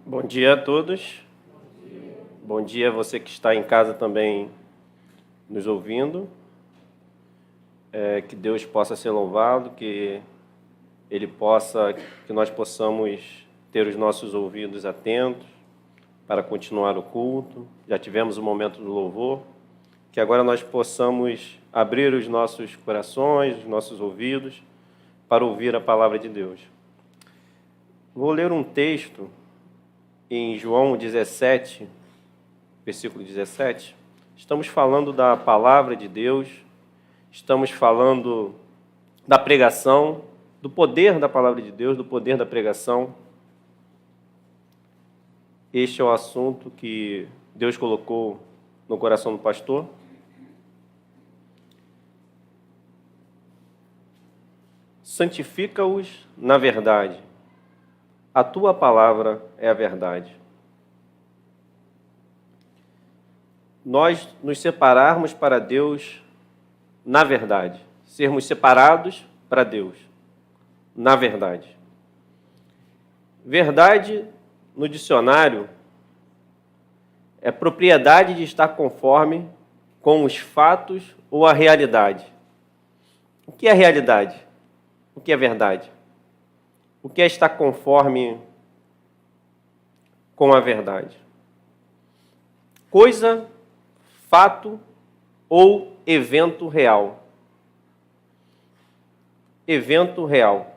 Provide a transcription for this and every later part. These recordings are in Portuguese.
Bom dia a todos. Bom dia a você que está em casa também nos ouvindo. Que Deus possa ser louvado, que nós possamos ter os nossos ouvidos atentos para continuar o culto. Já tivemos o momento do louvor, que agora nós possamos abrir os nossos corações, os nossos ouvidos para ouvir a palavra de Deus. Vou ler um texto em João 17, versículo 17. Estamos falando da palavra de Deus, estamos falando da pregação, do poder da palavra de Deus, do poder da pregação. Este é o assunto que Deus colocou no coração do pastor. Santifica-os na verdade. A tua palavra é a verdade. Nós nos separarmos para Deus na verdade. Sermos separados para Deus na verdade. Verdade, no dicionário, é propriedade de estar conforme com os fatos ou a realidade. O que é realidade? O que é verdade? O que é estar conforme com a verdade? Coisa, fato ou evento real. Evento real.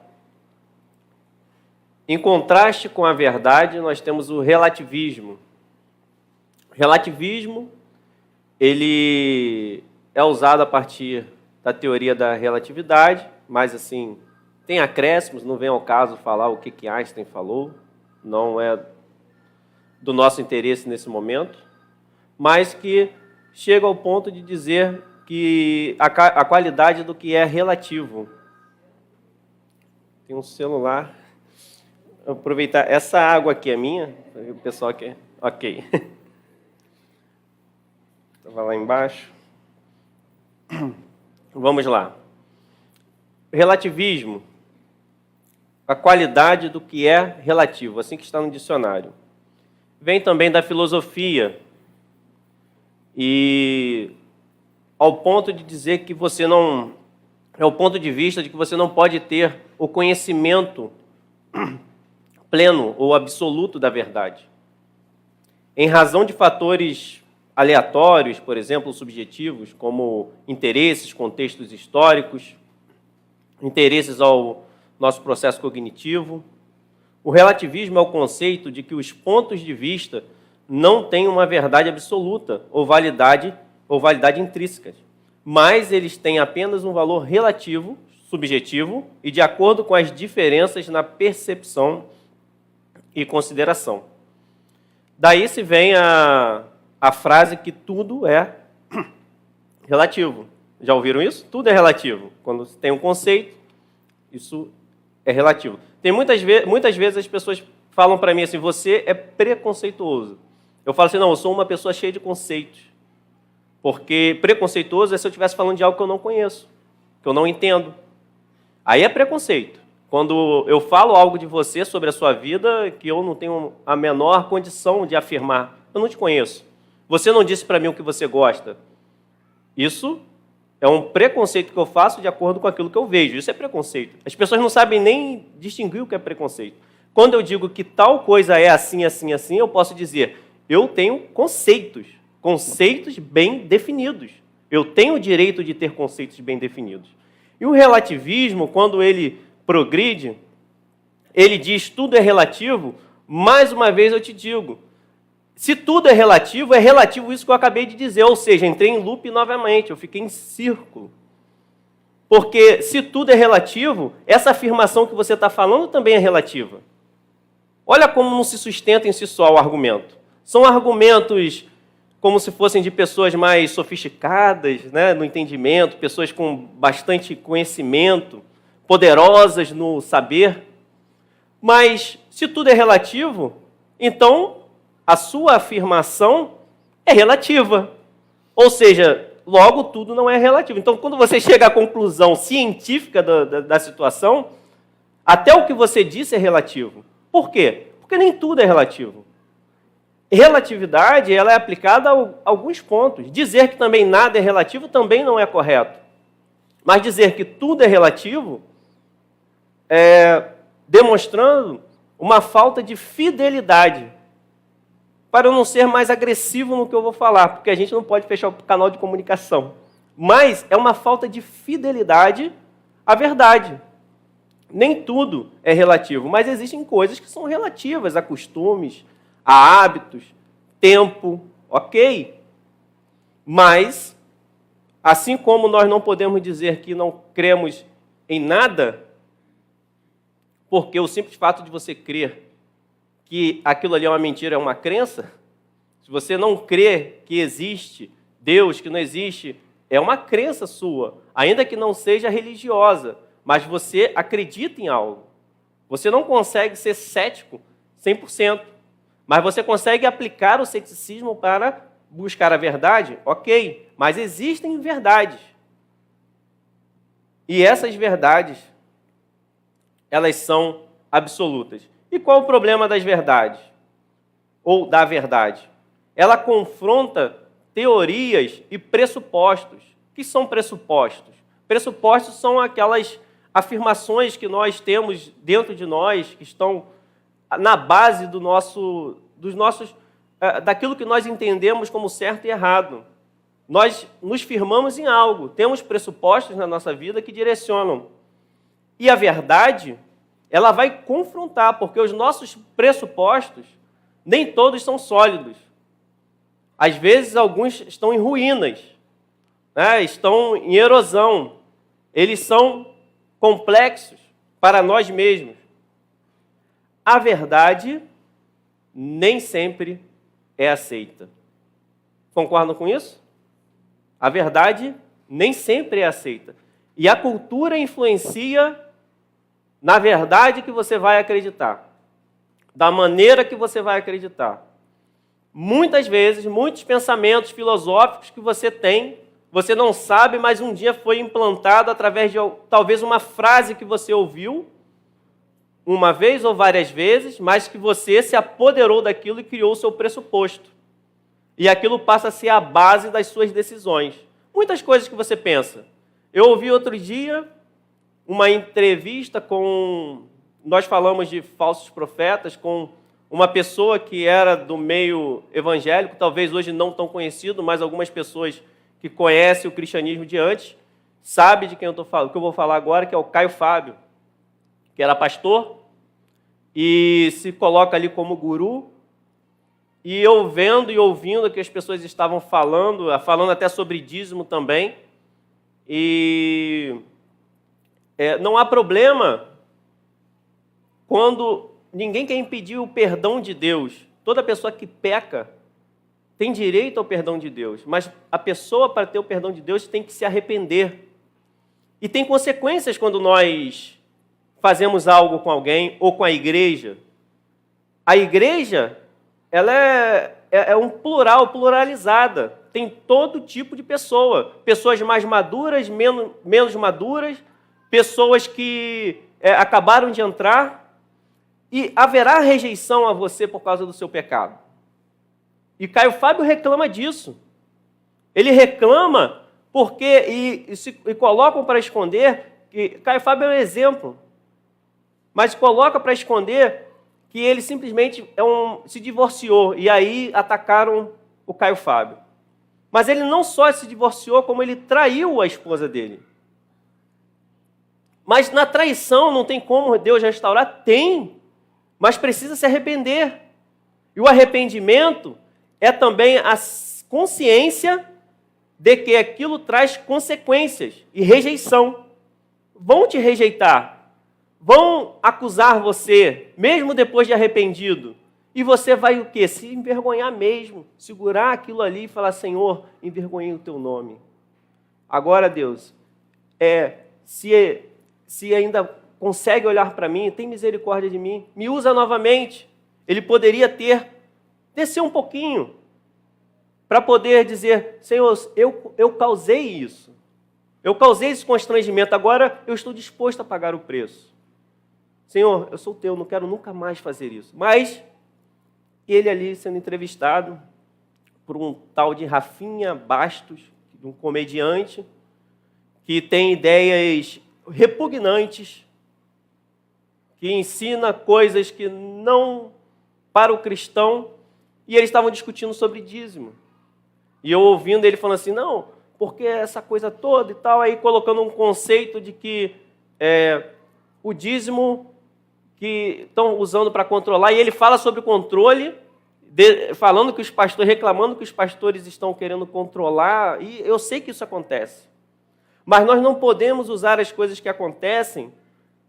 Em contraste com a verdade, nós temos o relativismo. O relativismo, ele é usado a partir da teoria da relatividade, mas assim, tem acréscimos, não vem ao caso falar o que Einstein falou, não é do nosso interesse nesse momento, mas que chega ao ponto de dizer que a qualidade do que é relativo. Tem um celular. Vou aproveitar. Essa água aqui é minha? O pessoal quer. Ok. Estava lá embaixo. Vamos lá. Relativismo. A qualidade do que é relativo, assim que está no dicionário. Vem também da filosofia. E ao ponto de dizer que você não... É o ponto de vista de que você não pode ter o conhecimento pleno ou absoluto da verdade. Em razão de fatores aleatórios, por exemplo, subjetivos, como interesses, contextos históricos, interesses ao nosso processo cognitivo. O relativismo é o conceito de que os pontos de vista não têm uma verdade absoluta ou validade intrínseca, mas eles têm apenas um valor relativo, subjetivo e de acordo com as diferenças na percepção e consideração. Daí se vem a frase que tudo é relativo. Já ouviram isso? Tudo é relativo. Quando tem um conceito, isso é relativo. Tem muitas vezes as pessoas falam para mim assim, você é preconceituoso. Eu falo assim, não, eu sou uma pessoa cheia de conceitos. Porque preconceituoso é se eu estivesse falando de algo que eu não conheço, que eu não entendo. Aí é preconceito. Quando eu falo algo de você sobre a sua vida que eu não tenho a menor condição de afirmar, eu não te conheço. Você não disse para mim o que você gosta. Isso é um preconceito que eu faço de acordo com aquilo que eu vejo. Isso é preconceito. As pessoas não sabem nem distinguir o que é preconceito. Quando eu digo que tal coisa é assim, assim, assim, eu posso dizer, eu tenho conceitos bem definidos. Eu tenho o direito de ter conceitos bem definidos. E o relativismo, quando ele progride, ele diz tudo é relativo, mais uma vez eu te digo, se tudo é relativo isso que eu acabei de dizer, ou seja, entrei em loop novamente, eu fiquei em círculo. Porque se tudo é relativo, essa afirmação que você está falando também é relativa. Olha como não se sustenta em si só o argumento. São argumentos como se fossem de pessoas mais sofisticadas, né, no entendimento, pessoas com bastante conhecimento, poderosas no saber. Mas se tudo é relativo, então a sua afirmação é relativa. Ou seja, logo tudo não é relativo. Então, quando você chega à conclusão científica da situação, até o que você disse é relativo. Por quê? Porque nem tudo é relativo. Relatividade, ela é aplicada a alguns pontos. Dizer que também nada é relativo também não é correto. Mas dizer que tudo é relativo é demonstrando uma falta de fidelidade. Para eu não ser mais agressivo no que eu vou falar, porque a gente não pode fechar o canal de comunicação. Mas é uma falta de fidelidade à verdade. Nem tudo é relativo, mas existem coisas que são relativas a costumes, a hábitos, tempo, ok? Mas, assim como nós não podemos dizer que não cremos em nada, porque o simples fato de você crer que aquilo ali é uma mentira, é uma crença, se você não crê que existe Deus, que não existe, é uma crença sua, ainda que não seja religiosa, mas você acredita em algo. Você não consegue ser cético 100%, mas você consegue aplicar o ceticismo para buscar a verdade? Ok, mas existem verdades. E essas verdades, elas são absolutas. E qual o problema das verdades? Ou da verdade? Ela confronta teorias e pressupostos. O que são pressupostos? Pressupostos são aquelas afirmações que nós temos dentro de nós, que estão na base daquilo que nós entendemos como certo e errado. Nós nos firmamos em algo, temos pressupostos na nossa vida que direcionam. E a verdade, ela vai confrontar, porque os nossos pressupostos, nem todos são sólidos. Às vezes, alguns estão em ruínas, né? Estão em erosão. Eles são complexos para nós mesmos. A verdade nem sempre é aceita. Concordam com isso? A verdade nem sempre é aceita. E a cultura influencia na verdade que você vai acreditar, da maneira que você vai acreditar. Muitas vezes, muitos pensamentos filosóficos que você tem, você não sabe, mas um dia foi implantado através de talvez uma frase que você ouviu, uma vez ou várias vezes, mas que você se apoderou daquilo e criou o seu pressuposto. E aquilo passa a ser a base das suas decisões. Muitas coisas que você pensa. Eu ouvi outro dia uma entrevista nós falamos de falsos profetas, com uma pessoa que era do meio evangélico, talvez hoje não tão conhecido, mas algumas pessoas que conhecem o cristianismo de antes, sabem de quem eu estou falando, que eu vou falar agora, que é o Caio Fábio, que era pastor, e se coloca ali como guru, e eu vendo e ouvindo o que as pessoas estavam falando até sobre dízimo também, e não há problema quando ninguém quer impedir o perdão de Deus. Toda pessoa que peca tem direito ao perdão de Deus, mas a pessoa, para ter o perdão de Deus, tem que se arrepender. E tem consequências quando nós fazemos algo com alguém ou com a igreja. A igreja, ela é um plural, pluralizada. Tem todo tipo de pessoa. Pessoas mais maduras, menos maduras, pessoas que acabaram de entrar, e haverá rejeição a você por causa do seu pecado. E Caio Fábio reclama disso. Ele reclama porque, e colocam para esconder, que Caio Fábio é um exemplo, mas coloca para esconder que ele simplesmente se divorciou, e aí atacaram o Caio Fábio. Mas ele não só se divorciou, como ele traiu a esposa dele. Mas na traição não tem como Deus restaurar? Tem, mas precisa se arrepender. E o arrependimento é também a consciência de que aquilo traz consequências e rejeição. Vão te rejeitar, vão acusar você, mesmo depois de arrependido. E você vai o quê? Se envergonhar mesmo, segurar aquilo ali e falar: Senhor, envergonhei o teu nome. Agora, Deus, se ainda consegue olhar para mim, tem misericórdia de mim, me usa novamente. Ele poderia descer um pouquinho, para poder dizer: Senhor, eu causei isso. Eu causei esse constrangimento, agora eu estou disposto a pagar o preço. Senhor, eu sou teu, não quero nunca mais fazer isso. Mas ele ali sendo entrevistado por um tal de Rafinha Bastos, um comediante, que tem ideias repugnantes, que ensina coisas que não para o cristão, e eles estavam discutindo sobre dízimo. E eu ouvindo ele falando assim, não, porque essa coisa toda e tal, aí colocando um conceito de que o dízimo que estão usando para controlar, e ele fala sobre controle, falando que os pastores, reclamando que os pastores estão querendo controlar, e eu sei que isso acontece. Mas nós não podemos usar as coisas que acontecem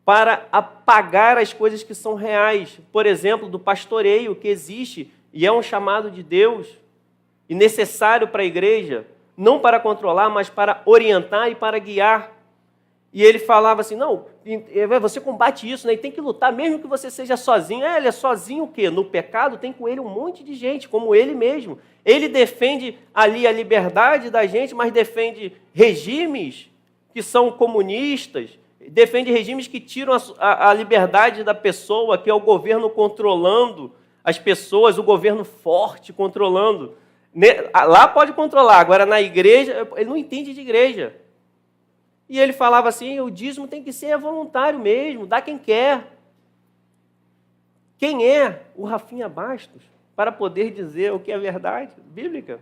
para apagar as coisas que são reais. Por exemplo, do pastoreio que existe e é um chamado de Deus e necessário para a igreja, não para controlar, mas para orientar e para guiar. E ele falava assim, não, você combate isso, né? E tem que lutar, mesmo que você seja sozinho. Ele é sozinho o quê? No pecado tem com ele um monte de gente, como ele mesmo. Ele defende ali a liberdade da gente, mas defende regimes que são comunistas, defende regimes que tiram a liberdade da pessoa, que é o governo controlando as pessoas, o governo forte controlando. Lá pode controlar, agora na igreja, ele não entende de igreja. E ele falava assim, o dízimo tem que ser voluntário mesmo, dá quem quer. Quem é o Rafinha Bastos para poder dizer o que é verdade bíblica?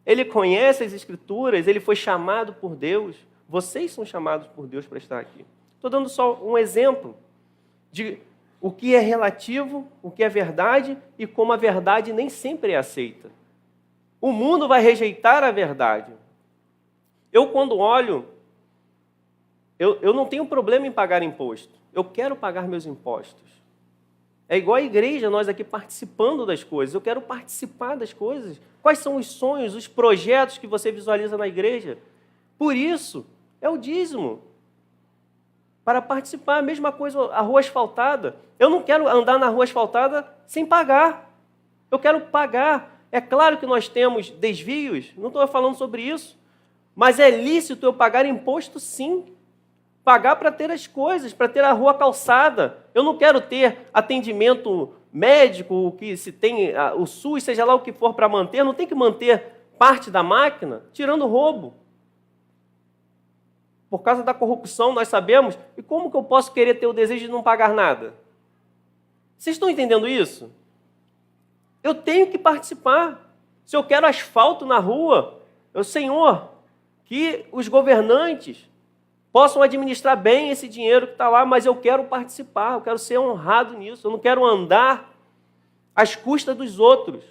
Ele conhece as Escrituras, ele foi chamado por Deus. Vocês são chamados por Deus para estar aqui. Estou dando só um exemplo de o que é relativo, o que é verdade e como a verdade nem sempre é aceita. O mundo vai rejeitar a verdade. Eu, quando olho, eu não tenho problema em pagar imposto. Eu quero pagar meus impostos. É igual a igreja, nós aqui participando das coisas. Eu quero participar das coisas. Quais são os sonhos, os projetos que você visualiza na igreja? Por isso, é o dízimo. Para participar, a mesma coisa, a rua asfaltada. Eu não quero andar na rua asfaltada sem pagar. Eu quero pagar. É claro que nós temos desvios, não estou falando sobre isso, mas é lícito eu pagar imposto, sim. Pagar para ter as coisas, para ter a rua calçada. Eu não quero ter atendimento médico, que se tem o SUS, seja lá o que for para manter, não tem que manter parte da máquina, tirando roubo. Por causa da corrupção, nós sabemos. E como que eu posso querer ter o desejo de não pagar nada? Vocês estão entendendo isso? Eu tenho que participar. Se eu quero asfalto na rua, Senhor, que os governantes possam administrar bem esse dinheiro que está lá, mas eu quero participar, eu quero ser honrado nisso, eu não quero andar às custas dos outros.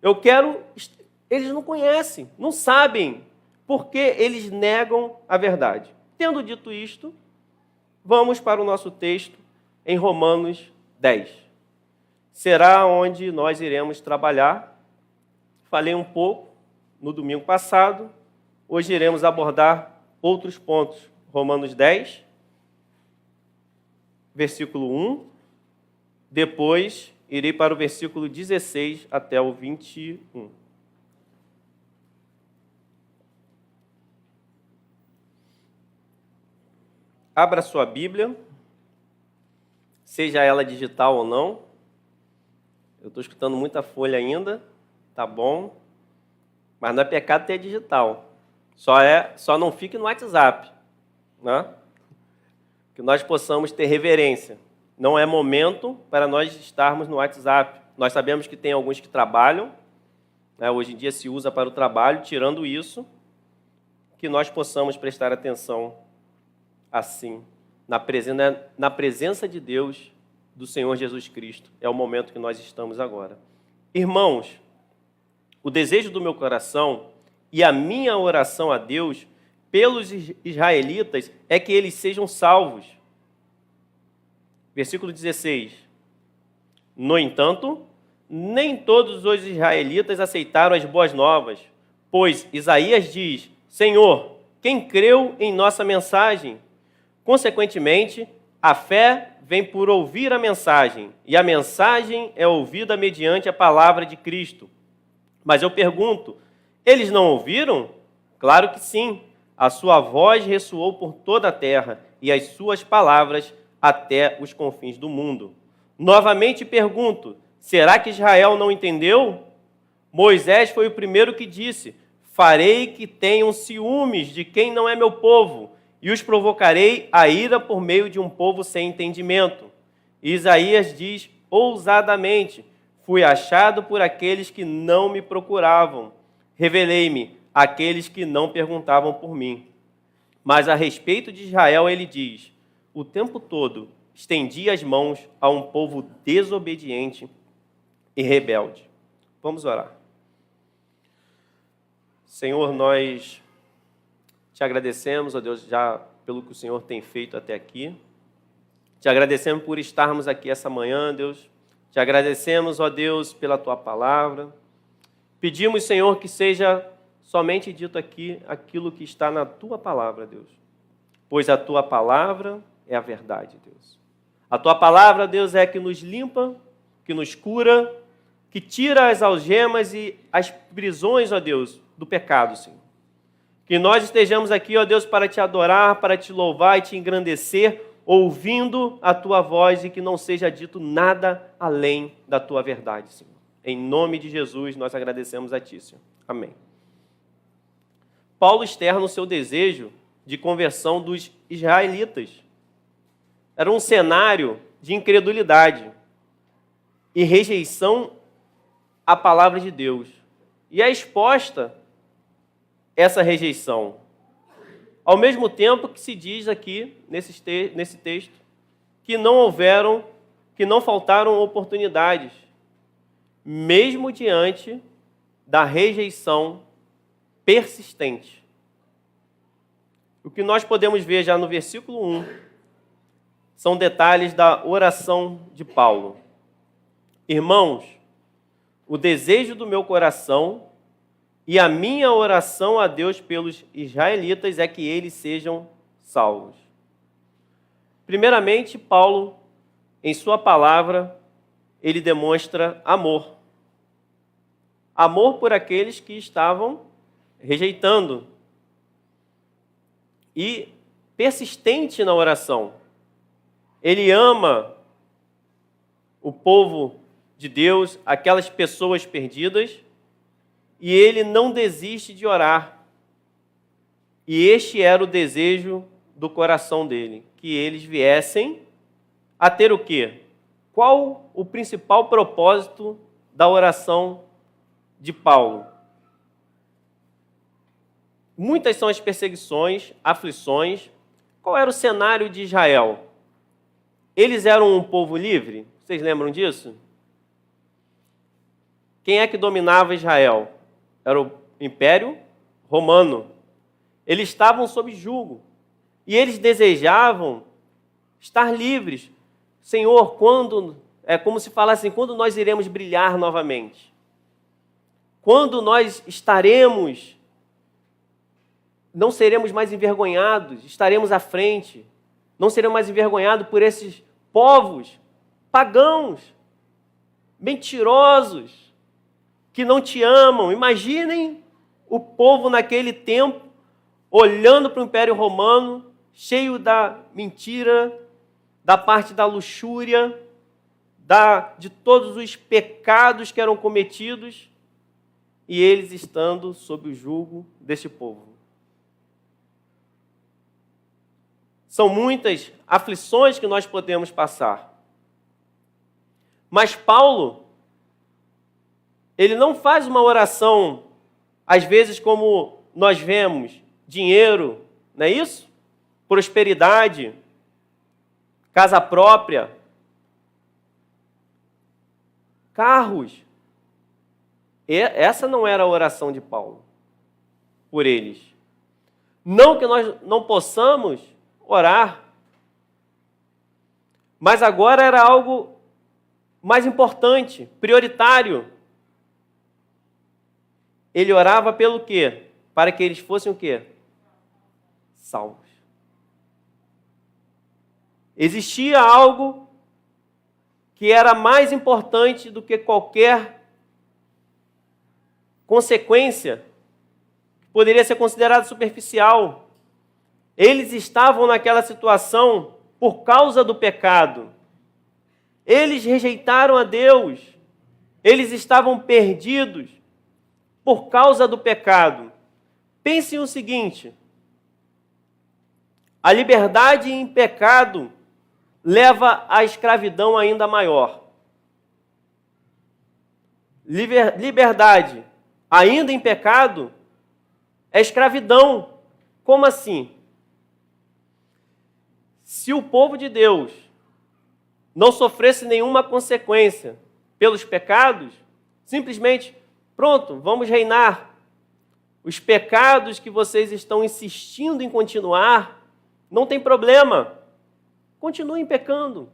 Eu quero... Eles não conhecem, não sabem, porque eles negam a verdade. Tendo dito isto, vamos para o nosso texto em Romanos 10. Será onde nós iremos trabalhar. Falei um pouco no domingo passado, hoje iremos abordar outros pontos. Romanos 10, versículo 1. Depois, irei para o versículo 16 até o 21. Abra sua Bíblia, seja ela digital ou não. Eu estou escutando muita folha ainda, tá bom. Mas não é pecado ter digital. Só não fique no WhatsApp, né? Que nós possamos ter reverência. Não é momento para nós estarmos no WhatsApp. Nós sabemos que tem alguns que trabalham, né? Hoje em dia se usa para o trabalho, tirando isso, que nós possamos prestar atenção assim, na presença de Deus, do Senhor Jesus Cristo. É o momento que nós estamos agora. Irmãos, o desejo do meu coração e a minha oração a Deus pelos israelitas é que eles sejam salvos. Versículo 16. No entanto, nem todos os israelitas aceitaram as boas novas, pois Isaías diz, Senhor, quem creu em nossa mensagem? Consequentemente, a fé vem por ouvir a mensagem, e a mensagem é ouvida mediante a palavra de Cristo. Mas eu pergunto, eles não ouviram? Claro que sim. A sua voz ressoou por toda a terra e as suas palavras até os confins do mundo. Novamente pergunto, Será que Israel não entendeu? Moisés foi o primeiro que disse: farei que tenham ciúmes de quem não é meu povo, e os provocarei a ira por meio de um povo sem entendimento. Isaías diz ousadamente: fui achado por aqueles que não me procuravam. Revelei-me àqueles que não perguntavam por mim. Mas a respeito de Israel ele diz: o tempo todo estendi as mãos a um povo desobediente e rebelde. Vamos orar. Senhor, nós te agradecemos, ó Deus, já pelo que o Senhor tem feito até aqui. Te agradecemos por estarmos aqui essa manhã, Deus. Te agradecemos, ó Deus, pela tua palavra. Pedimos, Senhor, que seja somente dito aqui aquilo que está na tua palavra, Deus. Pois a tua palavra é a verdade, Deus. A tua palavra, Deus, é que nos limpa, que nos cura, que tira as algemas e as prisões, ó Deus, do pecado, Senhor. Que nós estejamos aqui, ó Deus, para te adorar, para te louvar e te engrandecer, ouvindo a tua voz e que não seja dito nada além da tua verdade, Senhor. Em nome de Jesus, nós agradecemos a ti, Senhor. Amém. Paulo externa o seu desejo de conversão dos israelitas. Era um cenário de incredulidade e rejeição à palavra de Deus. E é exposta essa rejeição. Ao mesmo tempo que se diz aqui, nesse texto, que não faltaram oportunidades, mesmo diante da rejeição persistente. O que nós podemos ver já no versículo 1 são detalhes da oração de Paulo. Irmãos, o desejo do meu coração e a minha oração a Deus pelos israelitas é que eles sejam salvos. Primeiramente, Paulo, em sua palavra, ele demonstra amor. Amor por aqueles que estavam rejeitando. E persistente na oração. Ele ama o povo de Deus, aquelas pessoas perdidas, e ele não desiste de orar. E este era o desejo do coração dele, que eles viessem a ter o quê? Qual o principal propósito da oração de Paulo? Muitas são as perseguições, aflições. Qual era o cenário de Israel? Eles eram um povo livre? Vocês lembram disso? Quem é que dominava Israel? Era o Império Romano. Eles estavam sob jugo. E eles desejavam estar livres. Senhor, quando... É como se falassem, quando nós iremos brilhar novamente? Quando nós estaremos... Não seremos mais envergonhados, estaremos à frente. Não seremos mais envergonhados por esses povos pagãos, mentirosos, que não te amam. Imaginem o povo naquele tempo, olhando para o Império Romano, cheio da mentira, da parte da luxúria, de todos os pecados que eram cometidos, e eles estando sob o jugo deste povo. São muitas aflições que nós podemos passar. Mas Paulo, ele não faz uma oração, às vezes como nós vemos, dinheiro, não é isso? Prosperidade, casa própria, carros. Essa não era a oração de Paulo por eles. Não que nós não possamos orar, mas agora era algo mais importante, prioritário. Ele orava pelo quê? Para que eles fossem o quê? Salvos. Existia algo que era mais importante do que qualquer consequência, que poderia ser considerada superficial. Eles estavam naquela situação por causa do pecado. Eles rejeitaram a Deus. Eles estavam perdidos por causa do pecado. Pense no seguinte: a liberdade em pecado leva à escravidão ainda maior. Liberdade ainda em pecado é escravidão. Como assim? Se o povo de Deus não sofresse nenhuma consequência pelos pecados, simplesmente, pronto, vamos reinar. Os pecados que vocês estão insistindo em continuar, não tem problema. Continuem pecando.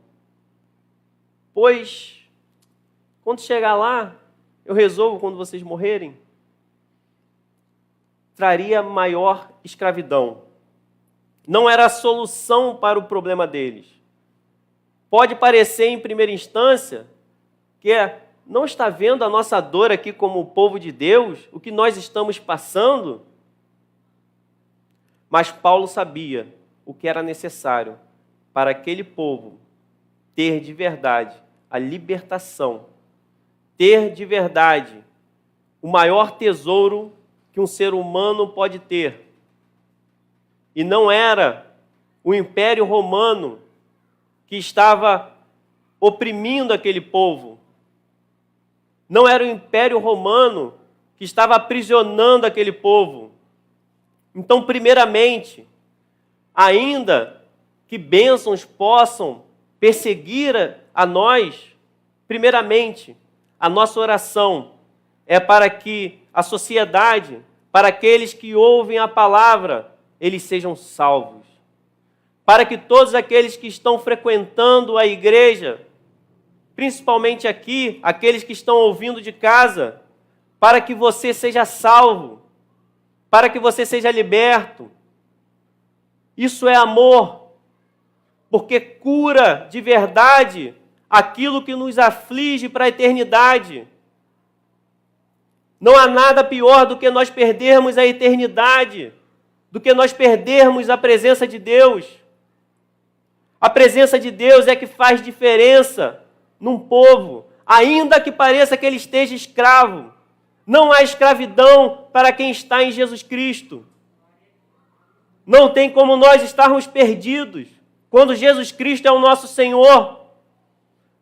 Pois, quando chegar lá, eu resolvo quando vocês morrerem. Traria maior escravidão. Não era a solução para o problema deles. Pode parecer, em primeira instância, que não está vendo a nossa dor aqui como o povo de Deus, o que nós estamos passando? Mas Paulo sabia o que era necessário para aquele povo ter de verdade a libertação, ter de verdade o maior tesouro que um ser humano pode ter. E não era o Império Romano que estava oprimindo aquele povo. Não era o Império Romano que estava aprisionando aquele povo. Então, primeiramente, ainda que bênçãos possam perseguir a nós, primeiramente, a nossa oração é para que a sociedade, para aqueles que ouvem a palavra, eles sejam salvos. Para que todos aqueles que estão frequentando a igreja, principalmente aqui, aqueles que estão ouvindo de casa, para que você seja salvo, para que você seja liberto. Isso é amor, porque cura de verdade aquilo que nos aflige para a eternidade. Não há nada pior do que nós perdermos a eternidade, do que nós perdermos a presença de Deus. A presença de Deus é que faz diferença num povo, ainda que pareça que ele esteja escravo. Não há escravidão para quem está em Jesus Cristo. Não tem como nós estarmos perdidos quando Jesus Cristo é o nosso Senhor.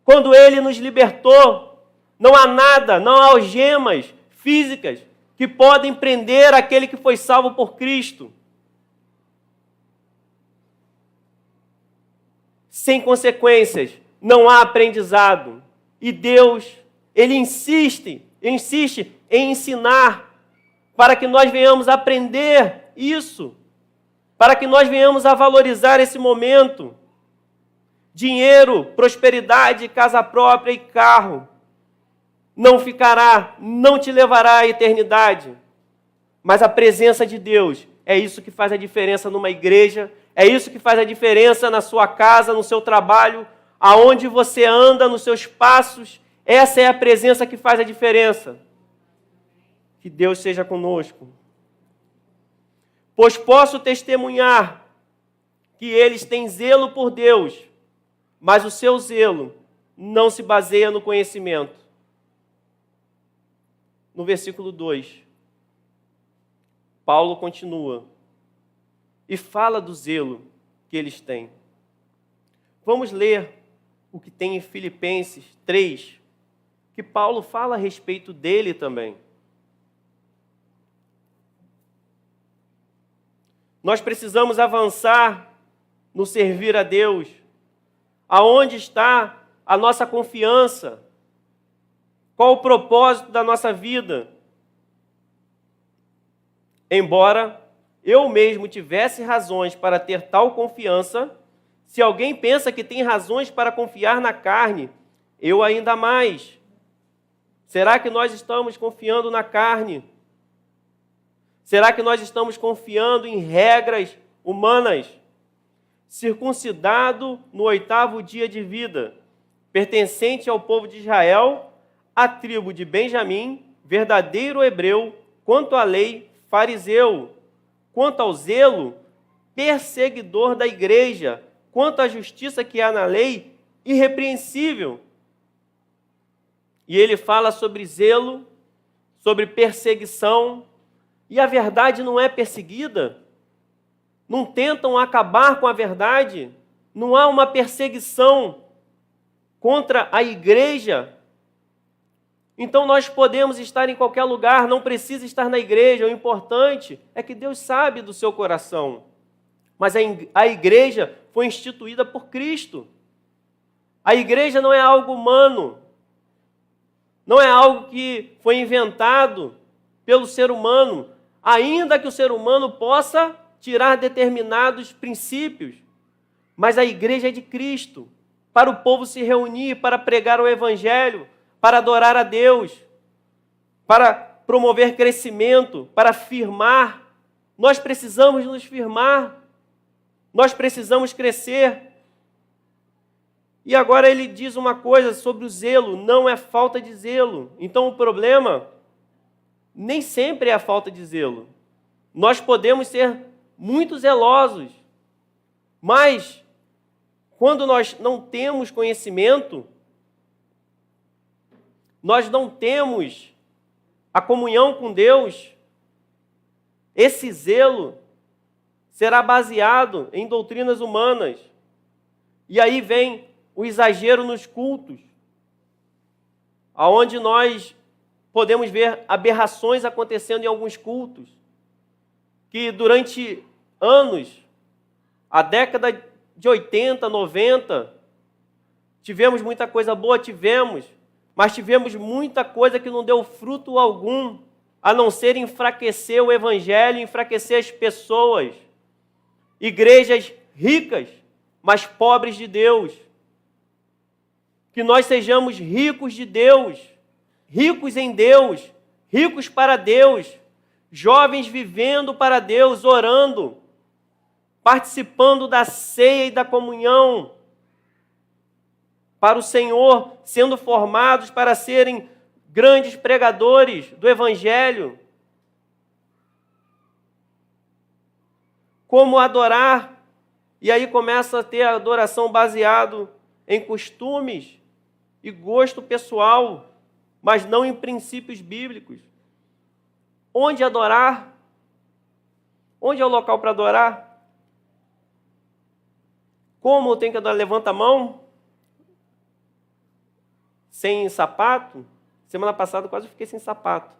Quando Ele nos libertou, não há nada, não há algemas físicas que podem prender aquele que foi salvo por Cristo. Sem consequências, não há aprendizado. E Deus, Ele insiste em ensinar para que nós venhamos a aprender isso, para que nós venhamos a valorizar esse momento. Dinheiro, prosperidade, casa própria e carro não ficará, não te levará à eternidade. Mas a presença de Deus é isso que faz a diferença numa igreja, é isso que faz a diferença na sua casa, no seu trabalho, aonde você anda, nos seus passos. Essa é a presença que faz a diferença. Que Deus seja conosco. Pois posso testemunhar que eles têm zelo por Deus, mas o seu zelo não se baseia no conhecimento. No versículo 2, Paulo continua e fala do zelo que eles têm. Vamos ler o que tem em Filipenses 3, que Paulo fala a respeito dele também. Nós precisamos avançar no servir a Deus. Aonde está a nossa confiança? Qual o propósito da nossa vida? Embora eu mesmo tivesse razões para ter tal confiança, se alguém pensa que tem razões para confiar na carne, eu ainda mais. Será que nós estamos confiando na carne? Será que nós estamos confiando em regras humanas? Circuncidado no 8º dia de vida, pertencente ao povo de Israel, a tribo de Benjamim, verdadeiro hebreu, quanto à lei, fariseu, quanto ao zelo, perseguidor da igreja, quanto à justiça que há na lei, irrepreensível. E ele fala sobre zelo, sobre perseguição, e a verdade não é perseguida. Não tentam acabar com a verdade. Não há uma perseguição contra a igreja. Então nós podemos estar em qualquer lugar, não precisa estar na igreja. O importante é que Deus sabe do seu coração. Mas a igreja foi instituída por Cristo. A igreja não é algo humano. Não é algo que foi inventado pelo ser humano, ainda que o ser humano possa tirar determinados princípios. Mas a igreja é de Cristo, para o povo se reunir, para pregar o evangelho, para adorar a Deus, para promover crescimento, para firmar. Nós precisamos nos firmar, nós precisamos crescer. E agora ele diz uma coisa sobre o zelo, não é falta de zelo. Então o problema nem sempre é a falta de zelo. Nós podemos ser muito zelosos, mas quando nós não temos conhecimento, nós não temos a comunhão com Deus, esse zelo será baseado em doutrinas humanas. E aí vem o exagero nos cultos, aonde nós podemos ver aberrações acontecendo em alguns cultos, que durante anos, a década de 80, 90, tivemos muita coisa boa, mas tivemos muita coisa que não deu fruto algum, a não ser enfraquecer o evangelho, enfraquecer as pessoas. Igrejas ricas, mas pobres de Deus. Que nós sejamos ricos de Deus, ricos em Deus, ricos para Deus, jovens vivendo para Deus, orando, participando da ceia e da comunhão para o Senhor, sendo formados para serem grandes pregadores do Evangelho. Como adorar? E aí começa a ter a adoração baseado em costumes e gosto pessoal, mas não em princípios bíblicos. Onde adorar? Onde é o local para adorar? Como eu tenho que adorar? Levanta a mão. Sem sapato? Semana passada eu quase fiquei sem sapato.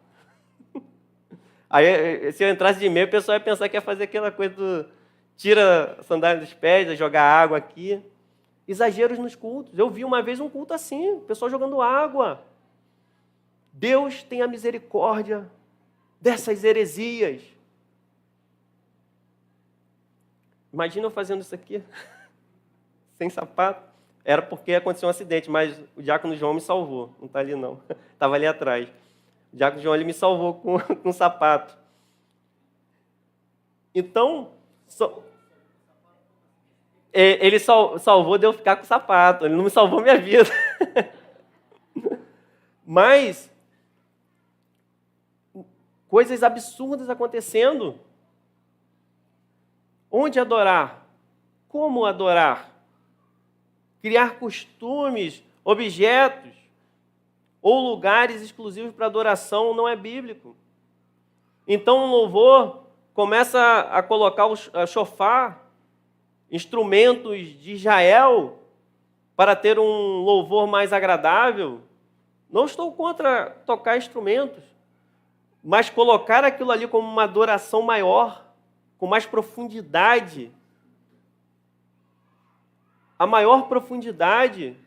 Aí, se eu entrasse de meio, o pessoal ia pensar que ia fazer aquela coisa do tira a sandália dos pés, jogar água aqui. Exageros nos cultos. Eu vi uma vez um culto assim, o pessoal jogando água. Deus tenha misericórdia dessas heresias. Imagina eu fazendo isso aqui, sem sapato. Era porque aconteceu um acidente, mas o diácono João me salvou. Não está ali, não. Estava ali atrás. O diácono João ele me salvou com sapato. Então, ele salvou de eu ficar com sapato. Ele não me salvou minha vida. Mas, coisas absurdas acontecendo. Onde adorar? Como adorar? Criar costumes, objetos ou lugares exclusivos para adoração não é bíblico. Então o louvor começa a colocar o shofar, instrumentos de Israel, para ter um louvor mais agradável. Não estou contra tocar instrumentos, mas colocar aquilo ali como uma adoração maior, com mais profundidade. A maior profundidade,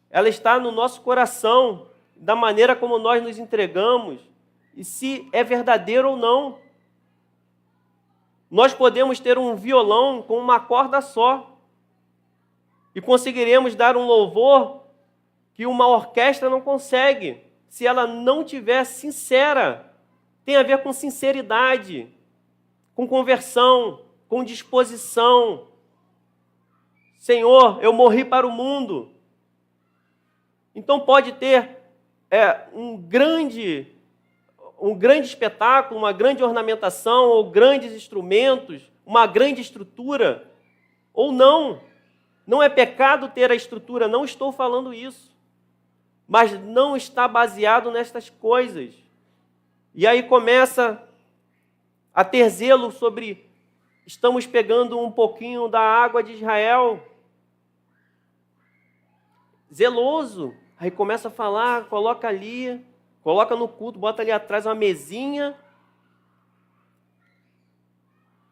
ela está no nosso coração, da maneira como nós nos entregamos, e se é verdadeiro ou não. Nós podemos ter um violão com uma corda só, e conseguiremos dar um louvor que uma orquestra não consegue, se ela não tiver sincera. Tem a ver com sinceridade, com conversão, com disposição. Senhor, eu morri para o mundo. Então pode ter um grande espetáculo, uma grande ornamentação, ou grandes instrumentos, uma grande estrutura, ou não. Não é pecado ter a estrutura, não estou falando isso. mas não está baseado nestas coisas. E aí começa a ter zelo sobre, estamos pegando um pouquinho da água de Israel. Zeloso. Aí começa a falar, coloca ali, coloca no culto, bota ali atrás uma mesinha.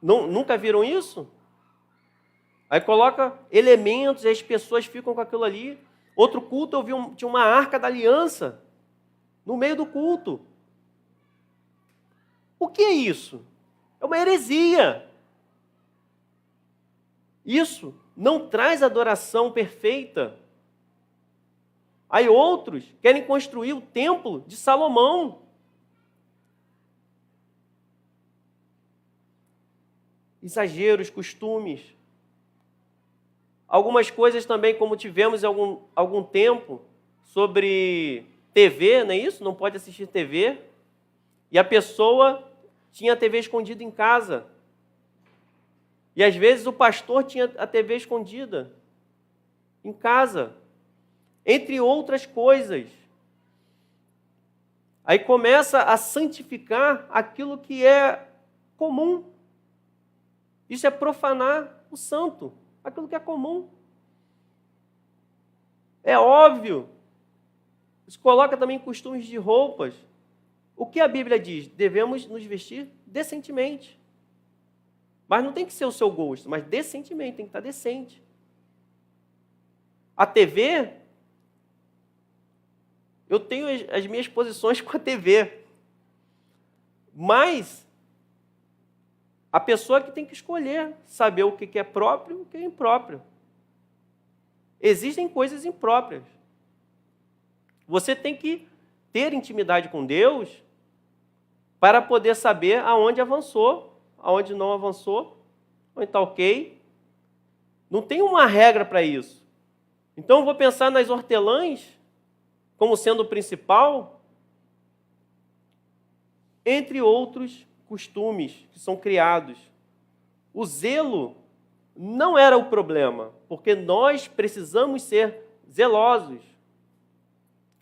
Nunca viram isso? Aí coloca elementos e as pessoas ficam com aquilo ali. Outro culto eu vi tinha uma arca da aliança no meio do culto. O que é isso? É uma heresia. Isso não traz adoração perfeita. Aí outros querem construir o templo de Salomão. Exageros, costumes. Algumas coisas também, como tivemos há algum tempo, sobre TV, não é isso? Não pode assistir TV. E a pessoa tinha a TV escondida em casa. E às vezes o pastor tinha a TV escondida em casa. Entre outras coisas. Aí começa a santificar aquilo que é comum. Isso é profanar o santo, aquilo que é comum. É óbvio. Isso coloca também costumes de roupas. O que a Bíblia diz? Devemos nos vestir decentemente. Mas não tem que ser o seu gosto, mas decentemente, tem que estar decente. A TV, eu tenho as minhas posições com a TV. Mas a pessoa que tem que escolher, saber o que é próprio e o que é impróprio. Existem coisas impróprias. Você tem que ter intimidade com Deus para poder saber aonde avançou, aonde não avançou, onde está ok. Não tem uma regra para isso. Então eu vou pensar nas hortelãs como sendo o principal, entre outros costumes que são criados. O zelo não era o problema, porque nós precisamos ser zelosos.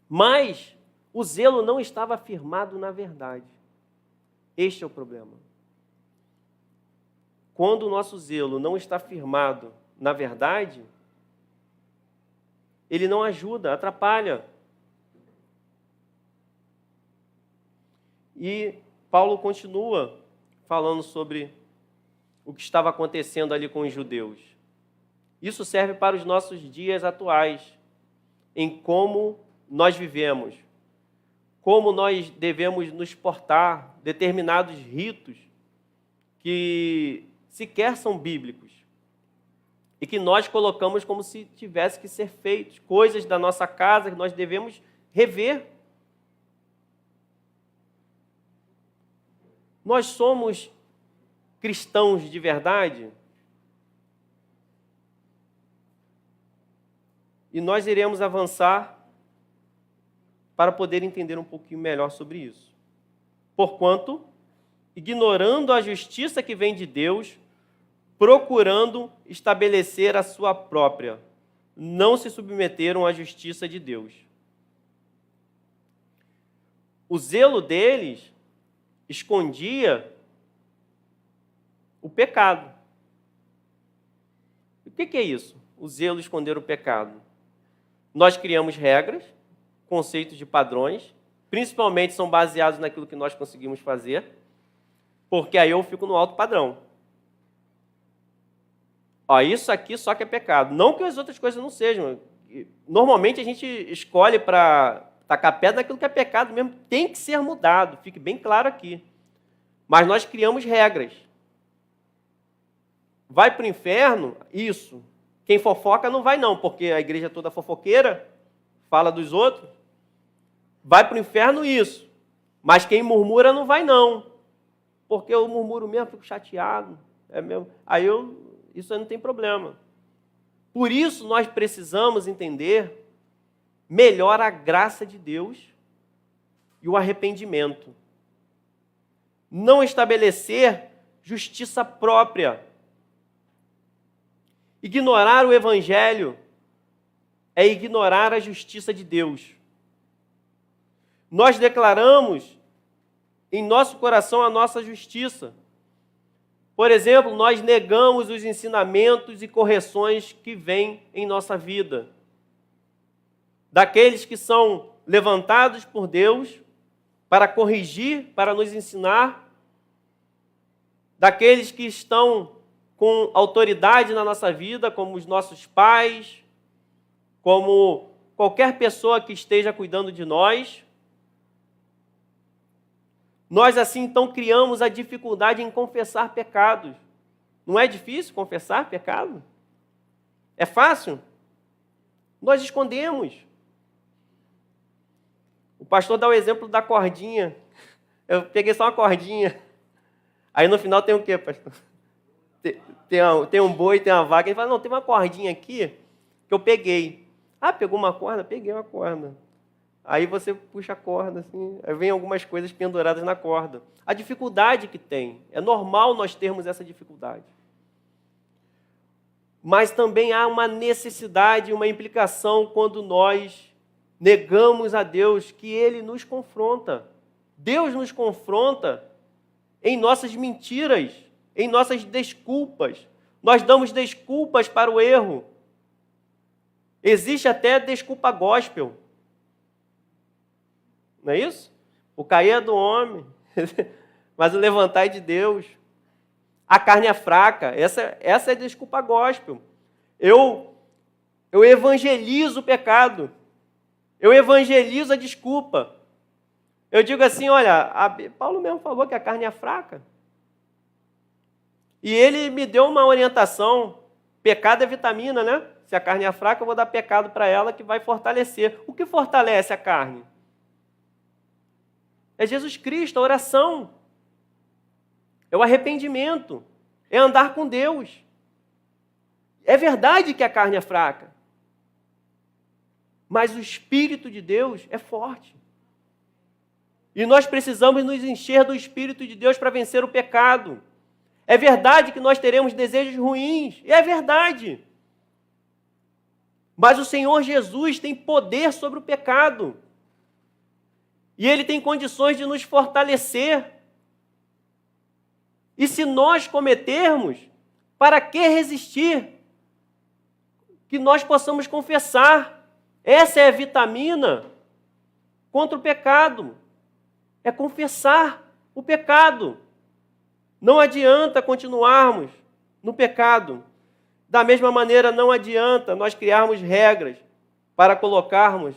Mas o zelo não estava firmado na verdade. Este é o problema. Quando o nosso zelo não está firmado na verdade, ele não ajuda, atrapalha. E Paulo continua falando sobre o que estava acontecendo ali com os judeus. Isso serve para os nossos dias atuais, em como nós vivemos, como nós devemos nos portar, determinados ritos que sequer são bíblicos e que nós colocamos como se tivesse que ser feitos, coisas da nossa casa que nós devemos rever. Nós somos cristãos de verdade? E nós iremos avançar para poder entender um pouquinho melhor sobre isso. Porquanto, ignorando a justiça que vem de Deus, procurando estabelecer a sua própria, não se submeteram à justiça de Deus. O zelo deles escondia o pecado. O que é isso? O zelo esconder o pecado. Nós criamos regras, conceitos de padrões, principalmente são baseados naquilo que nós conseguimos fazer, porque aí eu fico no alto padrão. Ó, isso aqui só que é pecado. Não que as outras coisas não sejam. Normalmente a gente escolhe para tacar pedra naquilo que é pecado mesmo, tem que ser mudado, fique bem claro aqui. Mas nós criamos regras. Vai para o inferno? Isso. Quem fofoca não vai não, porque a igreja toda fofoqueira, fala dos outros. Vai para o inferno? Isso. Mas quem murmura não vai não, porque eu murmuro mesmo, fico chateado. É mesmo. Isso aí não tem problema. Por isso nós precisamos entender melhor a graça de Deus e o arrependimento. Não estabelecer justiça própria. Ignorar o Evangelho é ignorar a justiça de Deus. Nós declaramos em nosso coração a nossa justiça. Por exemplo, nós negamos os ensinamentos e correções que vêm em nossa vida. Daqueles que são levantados por Deus para corrigir, para nos ensinar. Daqueles que estão com autoridade na nossa vida, como os nossos pais, como qualquer pessoa que esteja cuidando de nós. Nós, assim, então, criamos a dificuldade em confessar pecados. Não é difícil confessar pecado? É fácil? Nós escondemos. O pastor dá o exemplo da cordinha. Eu peguei só uma cordinha. Aí no final tem o quê, pastor? Tem um boi, tem uma vaca. Ele fala, não, tem uma cordinha aqui que eu peguei. Ah, pegou uma corda? Peguei uma corda. Aí você puxa a corda, assim, aí vem algumas coisas penduradas na corda. A dificuldade que tem. É normal nós termos essa dificuldade. Mas também há uma necessidade, uma implicação quando nós negamos a Deus que Ele nos confronta. Deus nos confronta em nossas mentiras, em nossas desculpas. Nós damos desculpas para o erro. Existe até desculpa gospel. Não é isso? O cair é do homem, mas o levantar é de Deus. A carne é fraca. Essa é a desculpa gospel. Eu evangelizo o pecado. Eu evangelizo a desculpa. Eu digo assim, olha, Paulo mesmo falou que a carne é fraca. E ele me deu uma orientação. Pecado é vitamina, né? Se a carne é fraca, eu vou dar pecado para ela que vai fortalecer. O que fortalece a carne? É Jesus Cristo, a oração. É o arrependimento. É andar com Deus. É verdade que a carne é fraca. Mas o Espírito de Deus é forte. E nós precisamos nos encher do Espírito de Deus para vencer o pecado. É verdade que nós teremos desejos ruins. É verdade. Mas o Senhor Jesus tem poder sobre o pecado. E Ele tem condições de nos fortalecer. E se nós cometermos, para que resistir? Que nós possamos confessar. Essa é a vitamina contra o pecado. É confessar o pecado. Não adianta continuarmos no pecado. Da mesma maneira, não adianta nós criarmos regras para colocarmos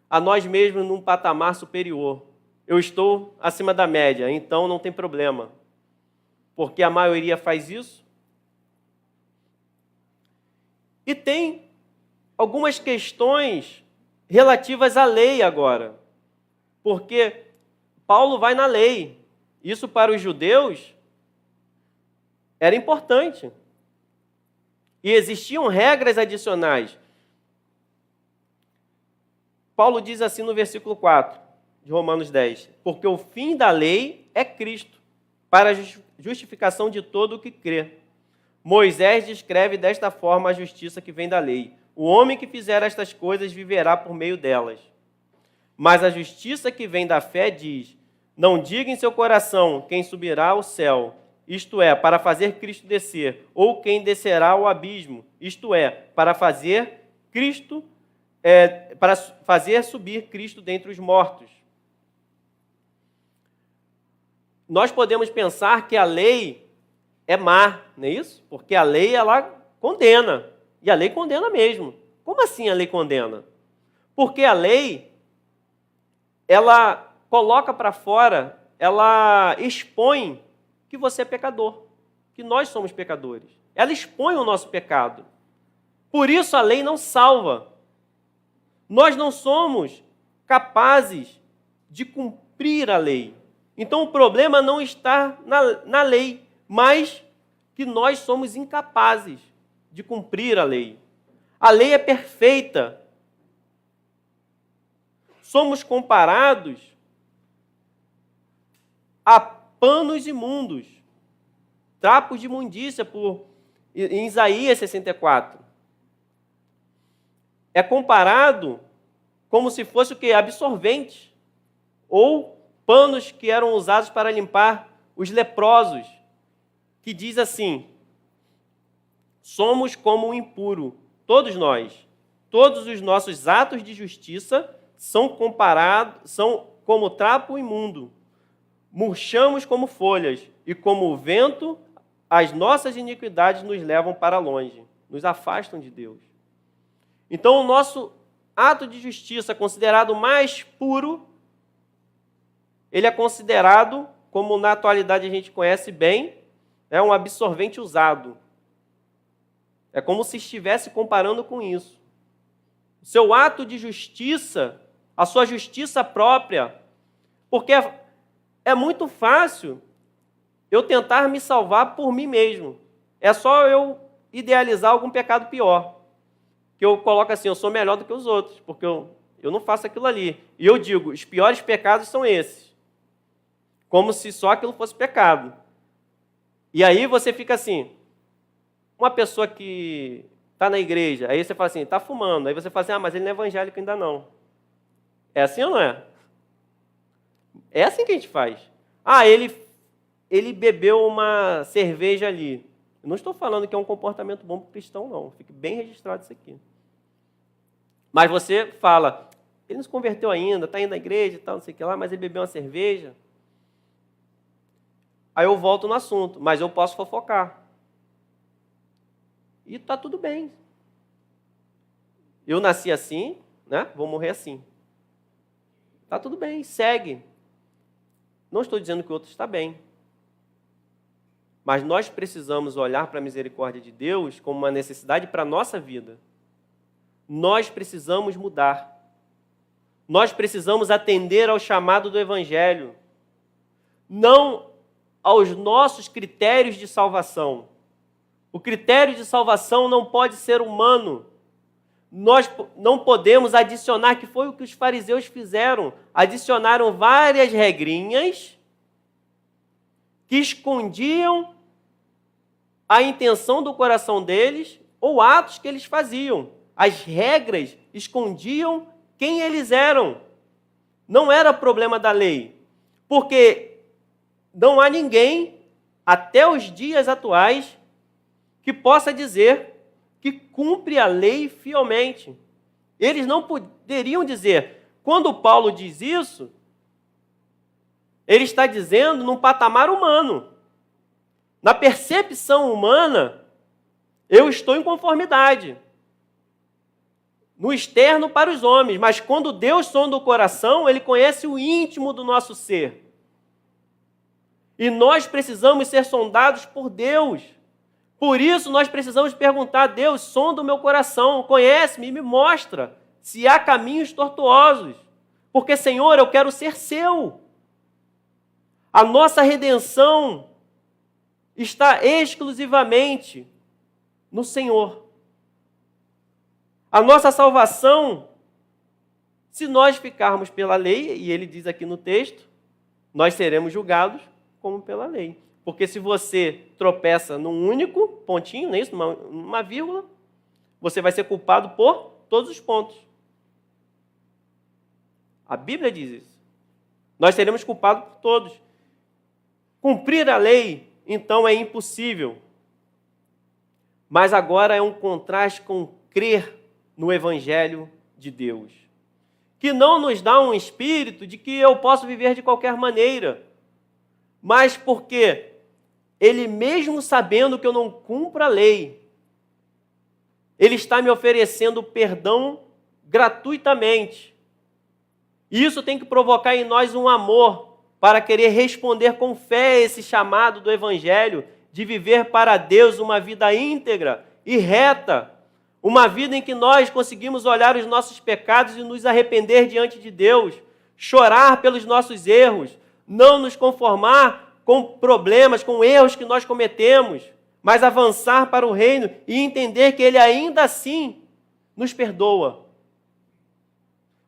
a nós mesmos num patamar superior. Eu estou acima da média, então não tem problema. Porque a maioria faz isso. E tem algumas questões relativas à lei agora. Porque Paulo vai na lei. Isso para os judeus era importante. E existiam regras adicionais. Paulo diz assim no versículo 4 de Romanos 10. Porque o fim da lei é Cristo, para a justificação de todo o que crê. Moisés descreve desta forma a justiça que vem da lei. O homem que fizer estas coisas viverá por meio delas. Mas a justiça que vem da fé diz: não diga em seu coração quem subirá ao céu, isto é, para fazer Cristo descer, ou quem descerá ao abismo, isto é, para fazer subir Cristo dentre os mortos. Nós podemos pensar que a lei é má, não é isso? Porque a lei, ela condena. E a lei condena mesmo. Como assim a lei condena? Porque a lei, ela coloca para fora, ela expõe que você é pecador, que nós somos pecadores. Ela expõe o nosso pecado. Por isso a lei não salva. Nós não somos capazes de cumprir a lei. Então o problema não está na lei, mas que nós somos incapazes de cumprir a lei. A lei é perfeita. Somos comparados a panos imundos, trapos de imundícia, em Isaías 64. É comparado como se fosse o quê? Absorvente. ou panos que eram usados para limpar os leprosos, que diz assim: somos como o impuro, todos nós. Todos os nossos atos de justiça são como trapo imundo. Murchamos como folhas, e como o vento, as nossas iniquidades nos levam para longe, nos afastam de Deus. Então, o nosso ato de justiça, considerado mais puro, ele é considerado, como na atualidade a gente conhece bem, um absorvente usado. É como se estivesse comparando com isso. O seu ato de justiça, a sua justiça própria, porque é muito fácil eu tentar me salvar por mim mesmo. É só eu idealizar algum pecado pior. Que eu coloco assim, eu sou melhor do que os outros, porque eu não faço aquilo ali. E eu digo, os piores pecados são esses. Como se só aquilo fosse pecado. E aí você fica assim, uma pessoa que está na igreja, aí você fala assim, está fumando. Aí você fala assim, mas ele não é evangélico ainda não. É assim ou não é? É assim que a gente faz. Ele bebeu uma cerveja ali. Eu não estou falando que é um comportamento bom para o cristão, não. Fique bem registrado isso aqui. Mas você fala, ele não se converteu ainda, está indo na igreja e tal, não sei o que lá, mas ele bebeu uma cerveja. Aí eu volto no assunto, mas eu posso fofocar. E está tudo bem. Eu nasci assim, né? Vou morrer assim. Está tudo bem, segue. Não estou dizendo que o outro está bem. Mas nós precisamos olhar para a misericórdia de Deus como uma necessidade para a nossa vida. Nós precisamos mudar. Nós precisamos atender ao chamado do Evangelho. Não aos nossos critérios de salvação. O critério de salvação não pode ser humano. Nós não podemos adicionar, que foi o que os fariseus fizeram. Adicionaram várias regrinhas que escondiam a intenção do coração deles ou atos que eles faziam. As regras escondiam quem eles eram. Não era problema da lei. Porque não há ninguém, até os dias atuais, que possa dizer que cumpre a lei fielmente. Eles não poderiam dizer. Quando Paulo diz isso, ele está dizendo num patamar humano. Na percepção humana, eu estou em conformidade. No externo para os homens, mas quando Deus sonda o coração, Ele conhece o íntimo do nosso ser. E nós precisamos ser sondados por Deus. Por isso nós precisamos perguntar a Deus, sonda o meu coração, conhece-me e me mostra se há caminhos tortuosos. Porque, Senhor, eu quero ser seu. A nossa redenção está exclusivamente no Senhor. A nossa salvação, se nós ficarmos pela lei, e ele diz aqui no texto, nós seremos julgados como pela lei. Porque se você tropeça num único pontinho, não é isso? Numa vírgula, você vai ser culpado por todos os pontos. A Bíblia diz isso. Nós seremos culpados por todos. Cumprir a lei, então, é impossível. Mas agora é um contraste com crer no Evangelho de Deus, que não nos dá um espírito de que eu posso viver de qualquer maneira, mas porque Ele, mesmo sabendo que eu não cumpro a lei, Ele está me oferecendo perdão gratuitamente. E isso tem que provocar em nós um amor para querer responder com fé a esse chamado do Evangelho de viver para Deus uma vida íntegra e reta, uma vida em que nós conseguimos olhar os nossos pecados e nos arrepender diante de Deus, chorar pelos nossos erros, não nos conformar com problemas, com erros que nós cometemos, mas avançar para o reino e entender que Ele ainda assim nos perdoa.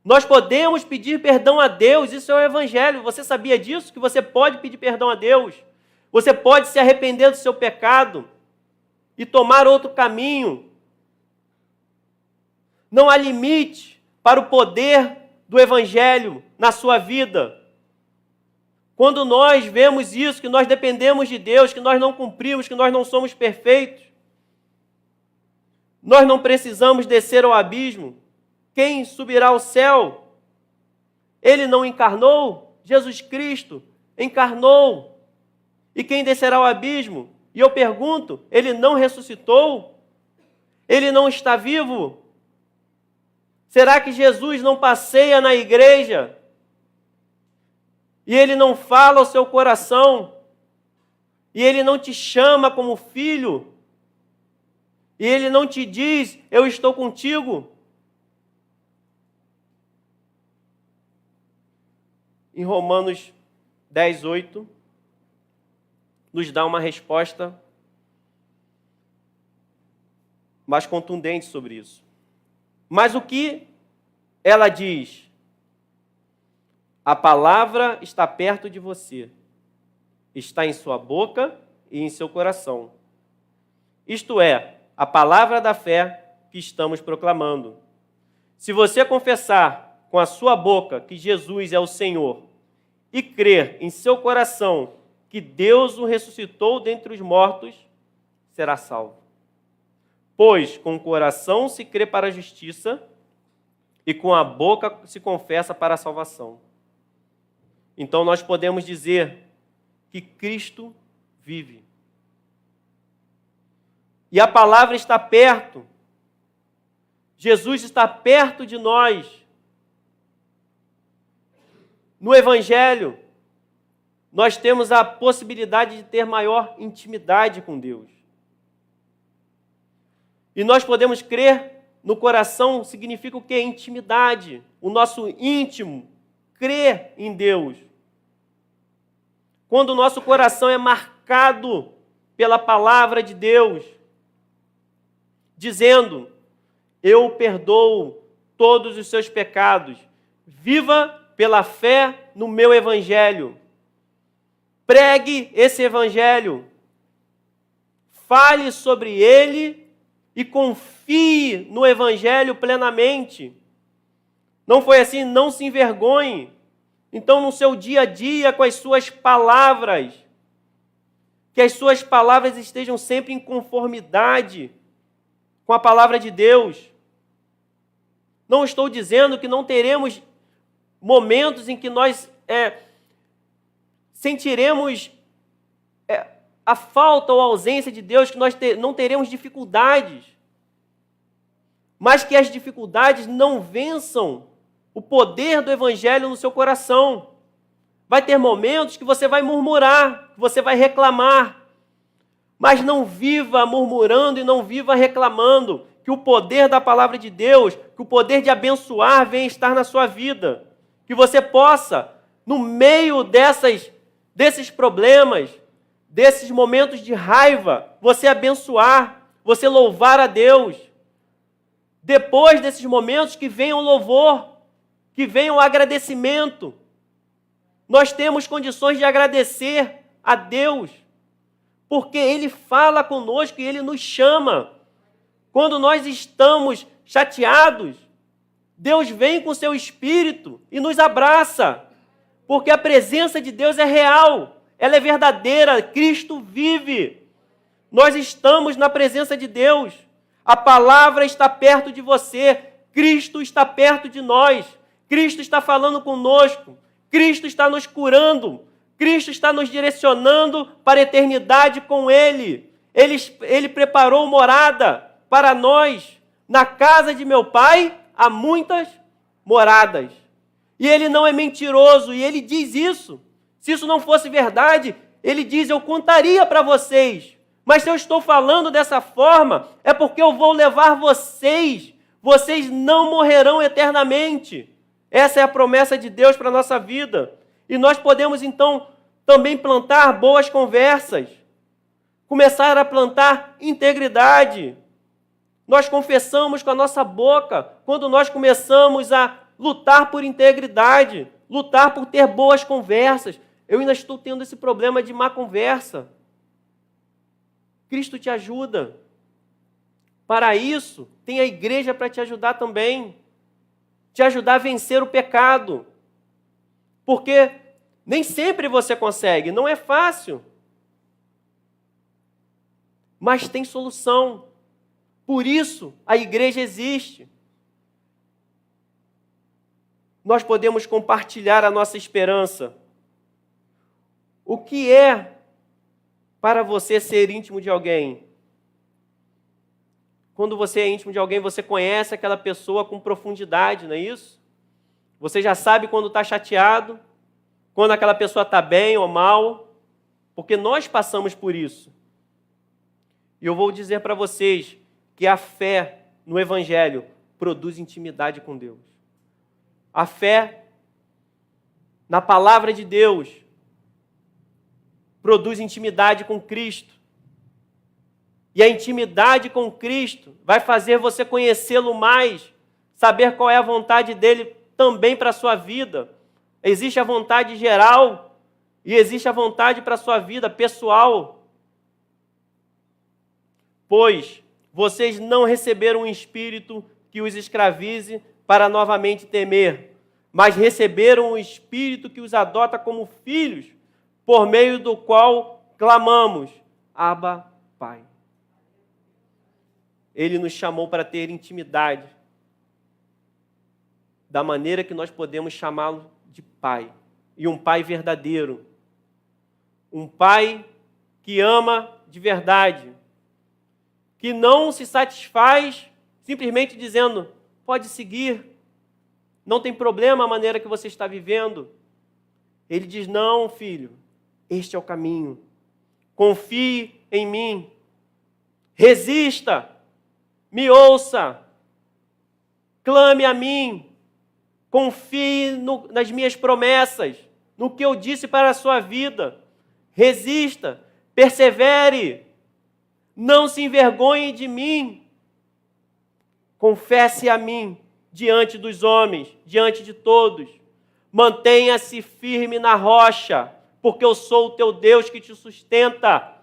Nós podemos pedir perdão a Deus, isso é o Evangelho. Você sabia disso? Que você pode pedir perdão a Deus. Você pode se arrepender do seu pecado e tomar outro caminho. Não há limite para o poder do Evangelho na sua vida. Quando nós vemos isso, que nós dependemos de Deus, que nós não cumprimos, que nós não somos perfeitos, nós não precisamos descer ao abismo. Quem subirá ao céu? Ele não encarnou? Jesus Cristo encarnou. E quem descerá ao abismo? E eu pergunto, ele não ressuscitou? Ele não está vivo? Será que Jesus não passeia na igreja? E ele não fala ao seu coração? E ele não te chama como filho? E ele não te diz, eu estou contigo? Em Romanos 10:8, nos dá uma resposta mais contundente sobre isso. Mas o que ela diz? A palavra está perto de você, está em sua boca e em seu coração. Isto é, a palavra da fé que estamos proclamando. Se você confessar com a sua boca que Jesus é o Senhor e crer em seu coração que Deus o ressuscitou dentre os mortos, será salvo. Pois com o coração se crê para a justiça e com a boca se confessa para a salvação. Então nós podemos dizer que Cristo vive. E a palavra está perto. Jesus está perto de nós. No Evangelho, nós temos a possibilidade de ter maior intimidade com Deus. E nós podemos crer no coração, significa o quê? Intimidade. O nosso íntimo crê em Deus. Quando o nosso coração é marcado pela palavra de Deus, dizendo, eu perdoo todos os seus pecados, viva pela fé no meu Evangelho. Pregue esse Evangelho. Fale sobre ele e confie no Evangelho plenamente. Não foi assim? Não se envergonhe. Então, no seu dia a dia, com as suas palavras, que as suas palavras estejam sempre em conformidade com a palavra de Deus. Não estou dizendo que não teremos momentos em que nós sentiremos a falta ou a ausência de Deus, que nós não teremos dificuldades, mas que as dificuldades não vençam o poder do Evangelho no seu coração. Vai ter momentos que você vai murmurar, que você vai reclamar, mas não viva murmurando e não viva reclamando, que o poder da palavra de Deus, que o poder de abençoar venha estar na sua vida, que você possa, no meio desses problemas, desses momentos de raiva, você abençoar, você louvar a Deus. Depois desses momentos, que venha o louvor, que venha o agradecimento. Nós temos condições de agradecer a Deus, porque Ele fala conosco e Ele nos chama. Quando nós estamos chateados, Deus vem com o seu Espírito e nos abraça, porque a presença de Deus é real, ela é verdadeira, Cristo vive. Nós estamos na presença de Deus, a palavra está perto de você, Cristo está perto de nós, Cristo está falando conosco, Cristo está nos curando, Cristo está nos direcionando para a eternidade com Ele. Ele preparou morada para nós. Na casa de meu Pai há muitas moradas. E Ele não é mentiroso, e Ele diz isso. Se isso não fosse verdade, Ele diz, eu contaria para vocês. Mas se eu estou falando dessa forma, é porque eu vou levar vocês. Vocês não morrerão eternamente. Essa é a promessa de Deus para a nossa vida. E nós podemos, então, também plantar boas conversas. Começar a plantar integridade. Nós confessamos com a nossa boca quando nós começamos a lutar por integridade, lutar por ter boas conversas. Eu ainda estou tendo esse problema de má conversa. Cristo te ajuda. Para isso, tem a igreja para te ajudar também. Te ajudar a vencer o pecado. Porque Nem sempre você consegue, não é fácil. Mas tem solução. Por isso a igreja existe. Nós podemos compartilhar a nossa esperança. O que é para você ser íntimo de alguém? Quando você é íntimo de alguém, você conhece aquela pessoa com profundidade, não é isso? Você já sabe quando está chateado, quando aquela pessoa está bem ou mal, porque nós passamos por isso. E eu vou dizer para vocês que a fé no Evangelho produz intimidade com Deus. A fé na palavra de Deus produz intimidade com Cristo. E a intimidade com Cristo vai fazer você conhecê-lo mais, saber qual é a vontade dele também para a sua vida. Existe a vontade geral e existe a vontade para a sua vida pessoal. Pois vocês não receberam um espírito que os escravize para novamente temer, mas receberam um espírito que os adota como filhos, por meio do qual clamamos, Abba, Pai. Ele nos chamou para ter intimidade, da maneira que nós podemos chamá-lo de Pai. E um Pai verdadeiro. Um Pai que ama de verdade. Que não se satisfaz simplesmente dizendo, pode seguir, não tem problema a maneira que você está vivendo. Ele diz, não, filho, este é o caminho. Confie em mim. Resista. Me ouça, clame a mim, confie nas minhas promessas, no que eu disse para a sua vida. Resista, persevere, não se envergonhe de mim. Confesse a mim diante dos homens, diante de todos. Mantenha-se firme na rocha, porque eu sou o teu Deus que te sustenta.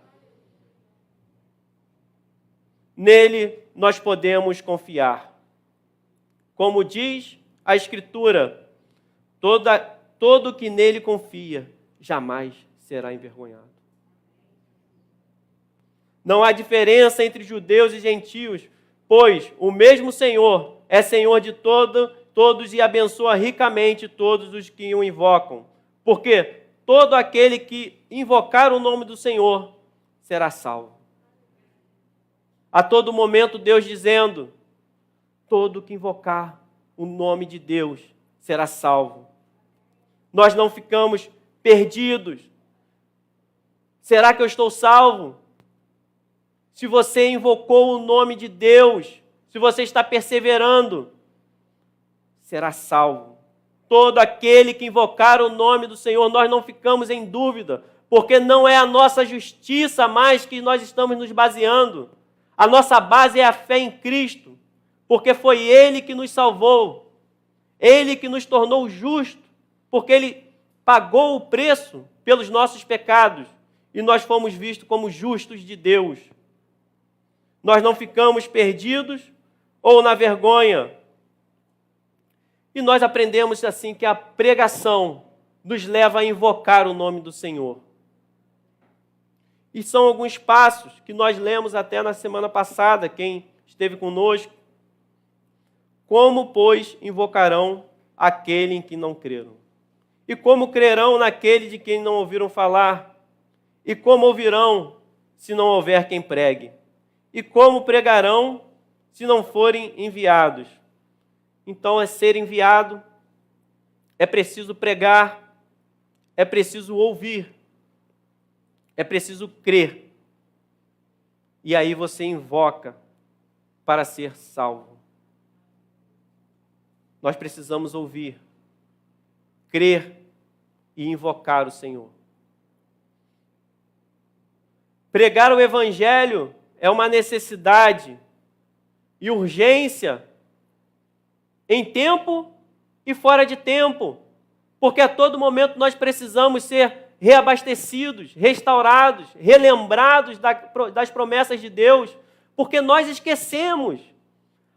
Nele nós podemos confiar. Como diz a Escritura, todo que nele confia jamais será envergonhado. Não há diferença entre judeus e gentios, pois o mesmo Senhor é Senhor de todos e abençoa ricamente todos os que o invocam. Porque todo aquele que invocar o nome do Senhor será salvo. A todo momento Deus dizendo, todo que invocar o nome de Deus será salvo. Nós não ficamos perdidos. Será que eu estou salvo? Se você invocou o nome de Deus, se você está perseverando, será salvo. Todo aquele que invocar o nome do Senhor, nós não ficamos em dúvida, porque não é a nossa justiça mais que nós estamos nos baseando. A nossa base é a fé em Cristo, porque foi Ele que nos salvou, Ele que nos tornou justos, porque Ele pagou o preço pelos nossos pecados e nós fomos vistos como justos de Deus. Nós não ficamos perdidos ou na vergonha. E nós aprendemos assim que a pregação nos leva a invocar o nome do Senhor. E são alguns passos que nós lemos até na semana passada, quem esteve conosco. Como, pois, invocarão aquele em que não creram? E como crerão naquele de quem não ouviram falar? E como ouvirão se não houver quem pregue? E como pregarão se não forem enviados? Então, é ser enviado, é preciso pregar, é preciso ouvir, é preciso crer. E aí você invoca para ser salvo. Nós precisamos ouvir, crer e invocar o Senhor. Pregar o Evangelho é uma necessidade e urgência em tempo e fora de tempo, porque a todo momento nós precisamos ser reabastecidos, restaurados, relembrados das promessas de Deus, porque nós esquecemos.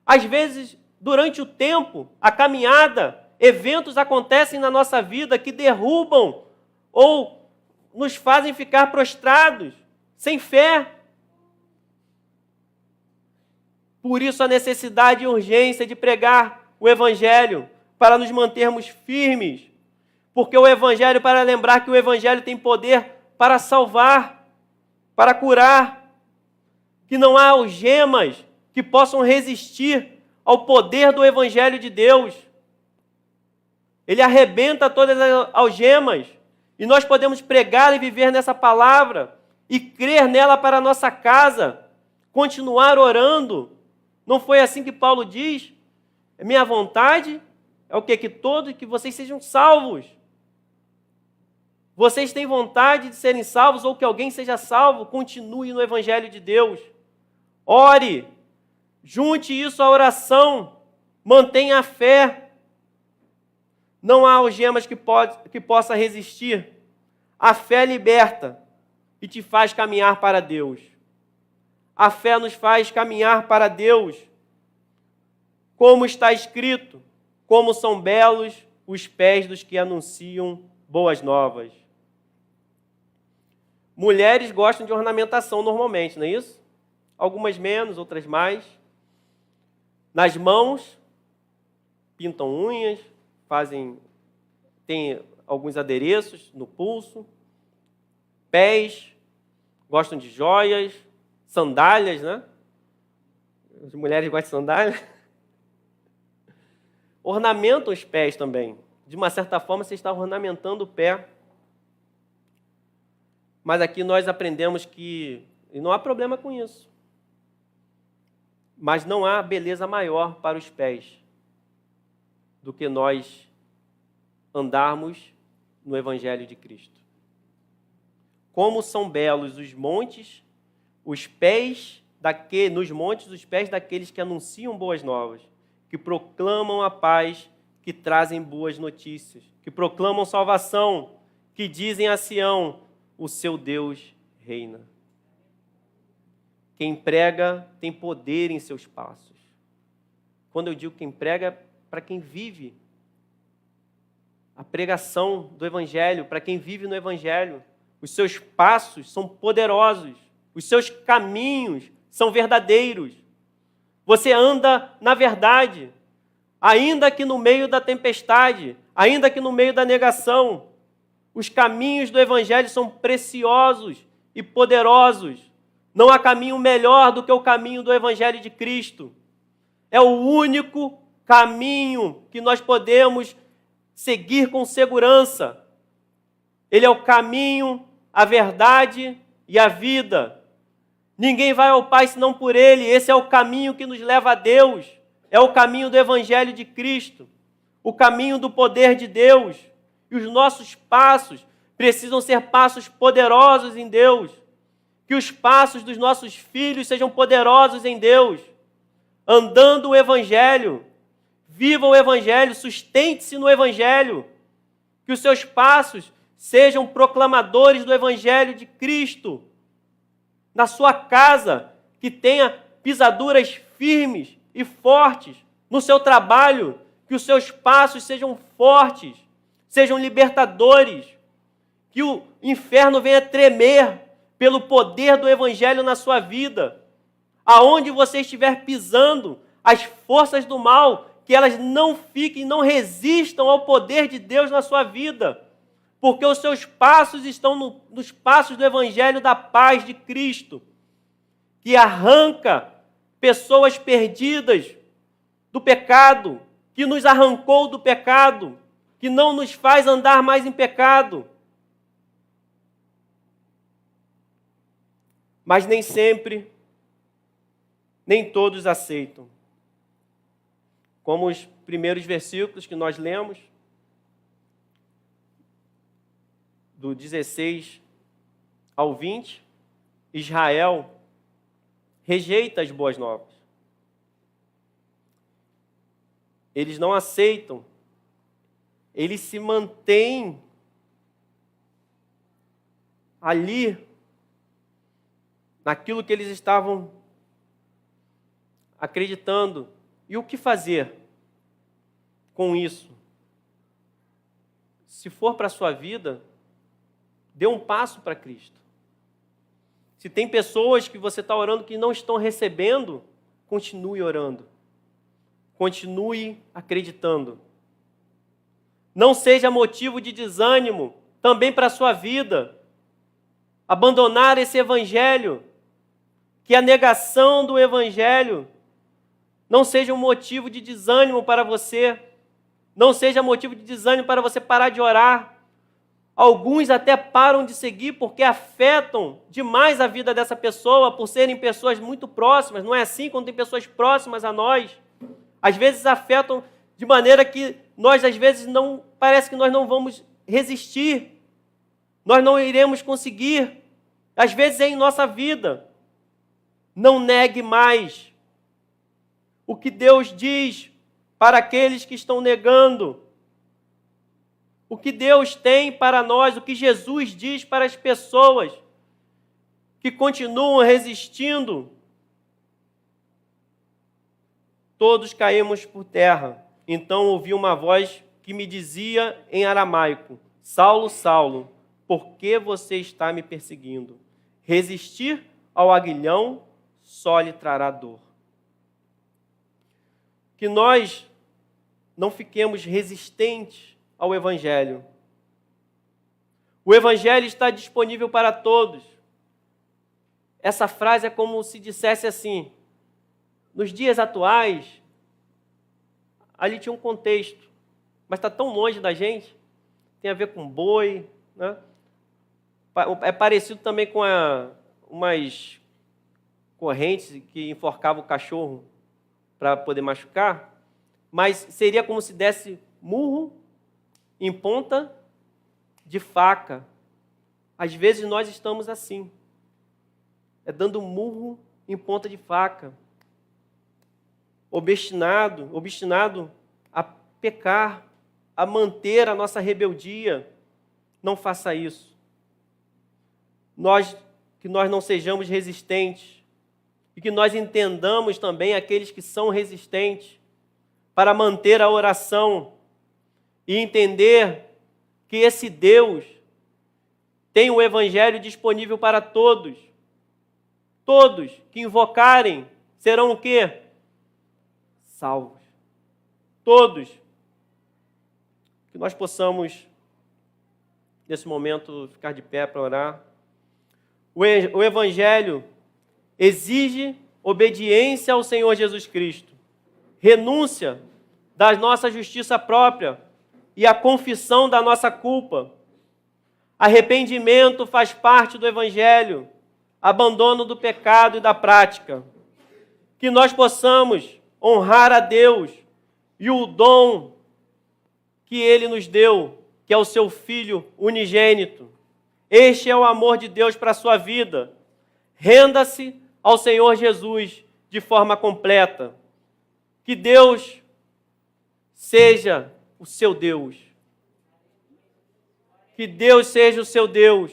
Às vezes, durante o tempo, a caminhada, eventos acontecem na nossa vida que derrubam ou nos fazem ficar prostrados, sem fé. Por isso a necessidade e urgência de pregar o Evangelho, para nos mantermos firmes. Porque o Evangelho, para lembrar que o Evangelho tem poder para salvar, para curar, que não há algemas que possam resistir ao poder do Evangelho de Deus. Ele arrebenta todas as algemas, e nós podemos pregar e viver nessa palavra, e crer nela para a nossa casa, continuar orando. Não foi assim que Paulo diz? Minha vontade é o quê? Que vocês sejam salvos. Vocês têm vontade de serem salvos ou que alguém seja salvo? Continue no Evangelho de Deus. Ore. Junte isso à oração. Mantenha a fé. Não há algemas que possa resistir. A fé liberta e te faz caminhar para Deus. A fé nos faz caminhar para Deus. Como está escrito, como são belos os pés dos que anunciam boas novas. Mulheres gostam de ornamentação normalmente, não é isso? Algumas menos, outras mais. Nas mãos, pintam unhas, tem alguns adereços no pulso. Pés, gostam de joias, sandálias, né? As mulheres gostam de sandálias. Ornamentam os pés também. De uma certa forma, você está ornamentando o pé. Mas aqui nós aprendemos que e não há problema com isso. Mas não há beleza maior para os pés do que nós andarmos no Evangelho de Cristo. Como são belos os montes, os pés nos montes, os pés daqueles que anunciam boas novas, que proclamam a paz, que trazem boas notícias, que proclamam salvação, que dizem a Sião, o seu Deus reina. Quem prega tem poder em seus passos. Quando eu digo quem prega, para quem vive a pregação do Evangelho, para quem vive no Evangelho. Os seus passos são poderosos, os seus caminhos são verdadeiros. Você anda na verdade, ainda que no meio da tempestade, ainda que no meio da negação. Os caminhos do Evangelho são preciosos e poderosos. Não há caminho melhor do que o caminho do Evangelho de Cristo. É o único caminho que nós podemos seguir com segurança. Ele é o caminho, a verdade e a vida. Ninguém vai ao Pai senão por Ele. Esse é o caminho que nos leva a Deus. É o caminho do Evangelho de Cristo. O caminho do poder de Deus. E os nossos passos precisam ser passos poderosos em Deus. Que os passos dos nossos filhos sejam poderosos em Deus. Andando o Evangelho. Viva o Evangelho, sustente-se no Evangelho. Que os seus passos sejam proclamadores do Evangelho de Cristo. Na sua casa, que tenha pisaduras firmes e fortes. No seu trabalho, que os seus passos sejam fortes, sejam libertadores. Que o inferno venha tremer pelo poder do Evangelho na sua vida. Aonde você estiver pisando, as forças do mal, que elas não fiquem, não resistam ao poder de Deus na sua vida. Porque os seus passos estão nos passos do Evangelho da paz de Cristo, que arranca pessoas perdidas do pecado, que nos arrancou do pecado, que não nos faz andar mais em pecado. Mas nem sempre, nem todos aceitam. Como os primeiros versículos que nós lemos, do 16 ao 20, Israel rejeita as boas novas. Eles não aceitam. Eles se mantêm ali, naquilo que eles estavam acreditando. E o que fazer com isso? Se for para a sua vida, Dê um passo para Cristo. Se tem pessoas que você está orando que não estão recebendo, continue orando. Continue acreditando. Não seja motivo de desânimo também para a sua vida. Abandonar esse evangelho, que a negação do evangelho não seja um motivo de desânimo para você. Não seja motivo de desânimo para você parar de orar. Alguns até param de seguir porque afetam demais a vida dessa pessoa por serem pessoas muito próximas. Não é assim quando tem pessoas próximas a nós? Às vezes afetam de maneira que nós, às vezes, não parece que nós não vamos resistir. Nós não iremos conseguir. Às vezes é em nossa vida. Não negue mais o que Deus diz para aqueles que estão negando. O que Deus tem para nós, o que Jesus diz para as pessoas que continuam resistindo. Todos caímos por terra. Então ouvi uma voz que me dizia em aramaico: Saulo, Saulo, por que você está me perseguindo? Resistir ao aguilhão só lhe trará dor. Que nós não fiquemos resistentes ao Evangelho. O Evangelho está disponível para todos. Essa frase é como se dissesse assim: nos dias atuais, ali tinha um contexto, mas está tão longe da gente, tem a ver com boi, né? É parecido também com umas correntes que enforcavam o cachorro para poder machucar, mas seria como se desse murro em ponta de faca. Às vezes nós estamos assim, dando murro em ponta de faca, obstinado a pecar, a manter a nossa rebeldia. Não faça isso. Que nós não sejamos resistentes e que nós entendamos também aqueles que são resistentes para manter a oração e entender que esse Deus tem o Evangelho disponível para todos. Todos que invocarem serão o quê? Salvos. Todos. Que nós possamos, nesse momento, ficar de pé para orar. O Evangelho exige obediência ao Senhor Jesus Cristo, renúncia da nossa justiça própria e a confissão da nossa culpa. Arrependimento faz parte do Evangelho, abandono do pecado e da prática. Que nós possamos honrar a Deus e o dom que Ele nos deu, que é o seu Filho unigênito. Este é o amor de Deus para a sua vida. Renda-se ao Senhor Jesus de forma completa. Que Deus seja o seu Deus. Que Deus seja o seu Deus.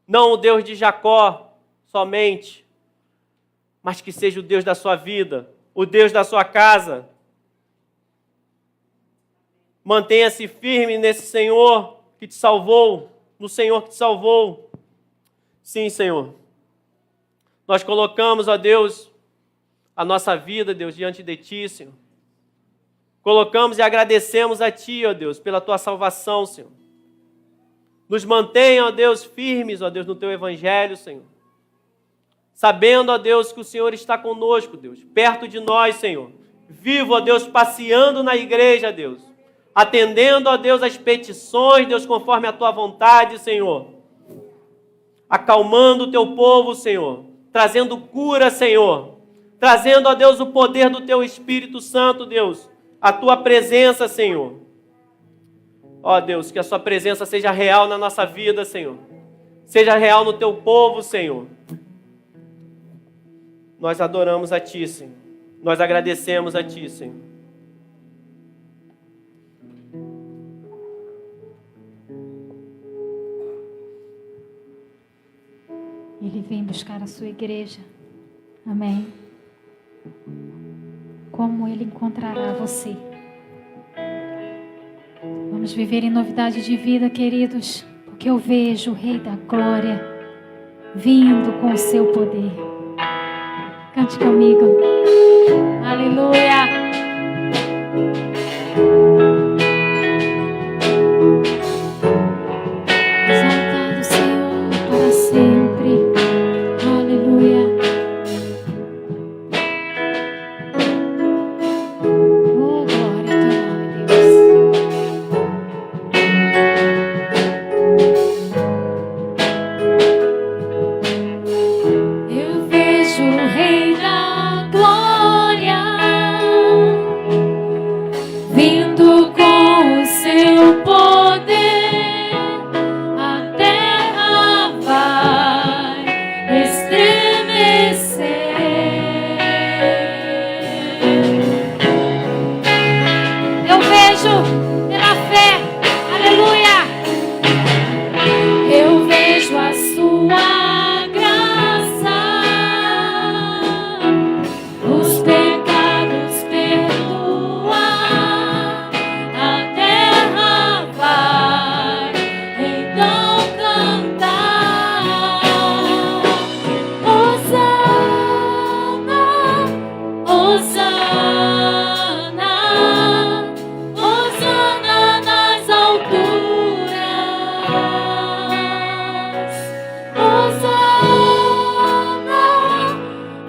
Não o Deus de Jacó somente, mas que seja o Deus da sua vida, o Deus da sua casa. Mantenha-se firme nesse Senhor que te salvou, no Senhor que te salvou. Sim, Senhor. Nós colocamos, ó Deus, a nossa vida, Deus, diante de Ti, Senhor. Colocamos e agradecemos a Ti, ó Deus, pela Tua salvação, Senhor. Nos mantenha, ó Deus, firmes, ó Deus, no Teu Evangelho, Senhor. Sabendo, ó Deus, que o Senhor está conosco, Deus, perto de nós, Senhor. Vivo, ó Deus, passeando na igreja, Deus. Atendendo, ó Deus, as petições, Deus, conforme a Tua vontade, Senhor. Acalmando o Teu povo, Senhor. Trazendo cura, Senhor. Trazendo, ó Deus, o poder do Teu Espírito Santo, Deus. A Tua presença, Senhor. Ó Deus, que a Sua presença seja real na nossa vida, Senhor. Seja real no Teu povo, Senhor. Nós adoramos a Ti, Senhor. Nós agradecemos a Ti, Senhor. Ele vem buscar a sua igreja. Amém. Como Ele encontrará você? Vamos viver em novidade de vida, queridos, porque porque eu vejo o Rei da Glória vindo com o seu poder. Cante comigo. Aleluia. Exaltado o Senhor para sempre. Aleluia. Oh, glória ao teu nome, Deus. Eu vejo o Rei da Glória vindo com o seu poder, a terra vai estremecer. Eu vejo pela fé, aleluia. Eu vejo a sua graça, os pecados perdoar, a terra vai então cantar. Hosana, Hosana, Hosana nas alturas. Hosana,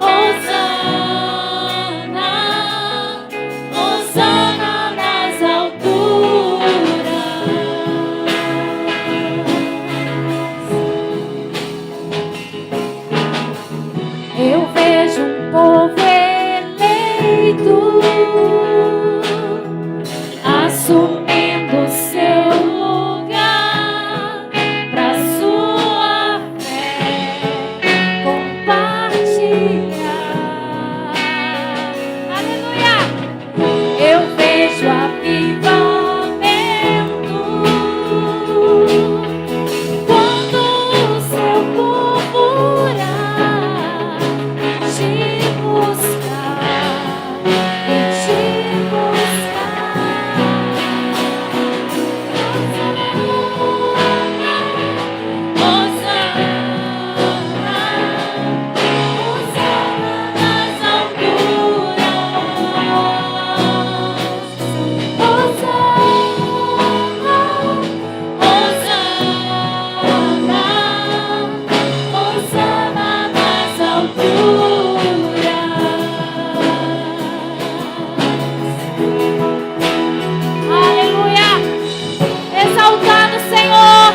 Hosana, Hosana nas alturas. Eu vejo um povo eleito assumindo seu lugar pra sua fé compartilhar. Aleluia! Eu vejo avivamento quando o seu povo orar, te buscar, te Aleluia! Exaltado o Senhor,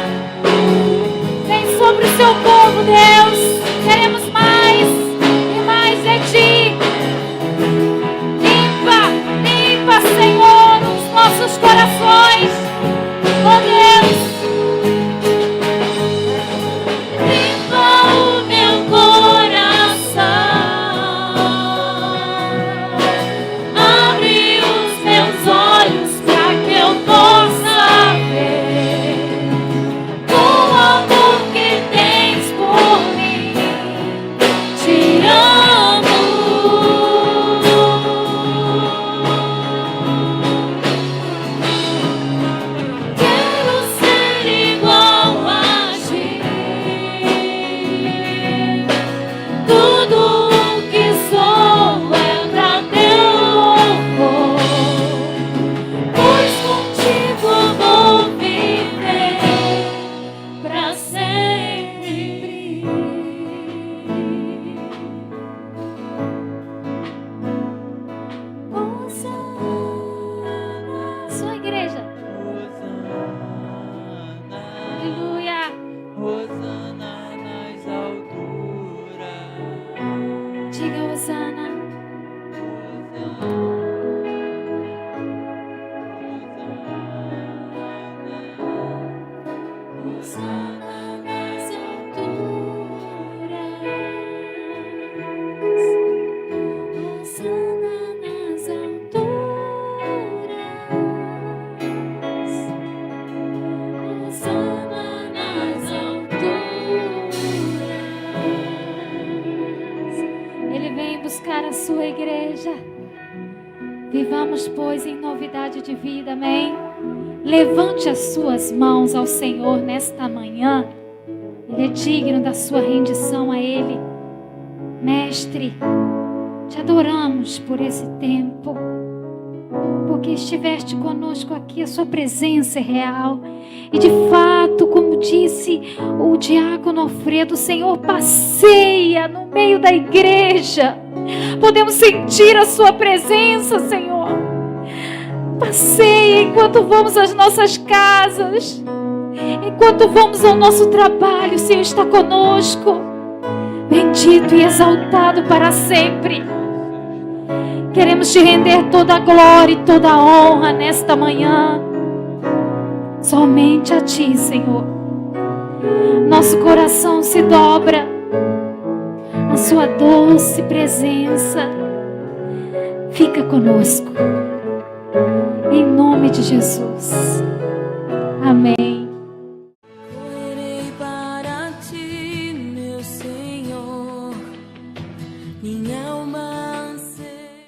vem sobre o seu povo, Deus. Queremos mais e mais de ti. Limpa, limpa, Senhor, os nossos corações. Oh Deus, limpa o meu coração. Abre os meus olhos para que eu possa ver o amor que tens por mim. Te amo. Quero ser igual a ti. Tudo o que sou é pra teu louvor, pois contigo vou viver pra sempre. Hosana, sua igreja. Aleluia. Hosana nas alturas. Diga Hosana. Hosana nas alturas. Hosana nas alturas. Hosana nas alturas. Ele vem buscar a sua igreja. Vivamos, pois, em novidade de vida, amém? Levante as suas mãos ao Senhor nesta manhã. Ele é digno da sua rendição a Ele. Mestre, te adoramos por esse tempo, porque estiveste conosco aqui, a sua presença é real. E de fato, como disse o diácono Alfredo, o Senhor passeia no meio da igreja. Podemos sentir a sua presença, Senhor. Passeia enquanto vamos às nossas casas, enquanto vamos ao nosso trabalho, o Senhor está conosco. Bendito e exaltado para sempre. Queremos te render toda a glória e toda a honra nesta manhã. Somente a Ti, Senhor. Nosso coração se dobra na Sua doce presença. Fica conosco. Em nome de Jesus. Amém.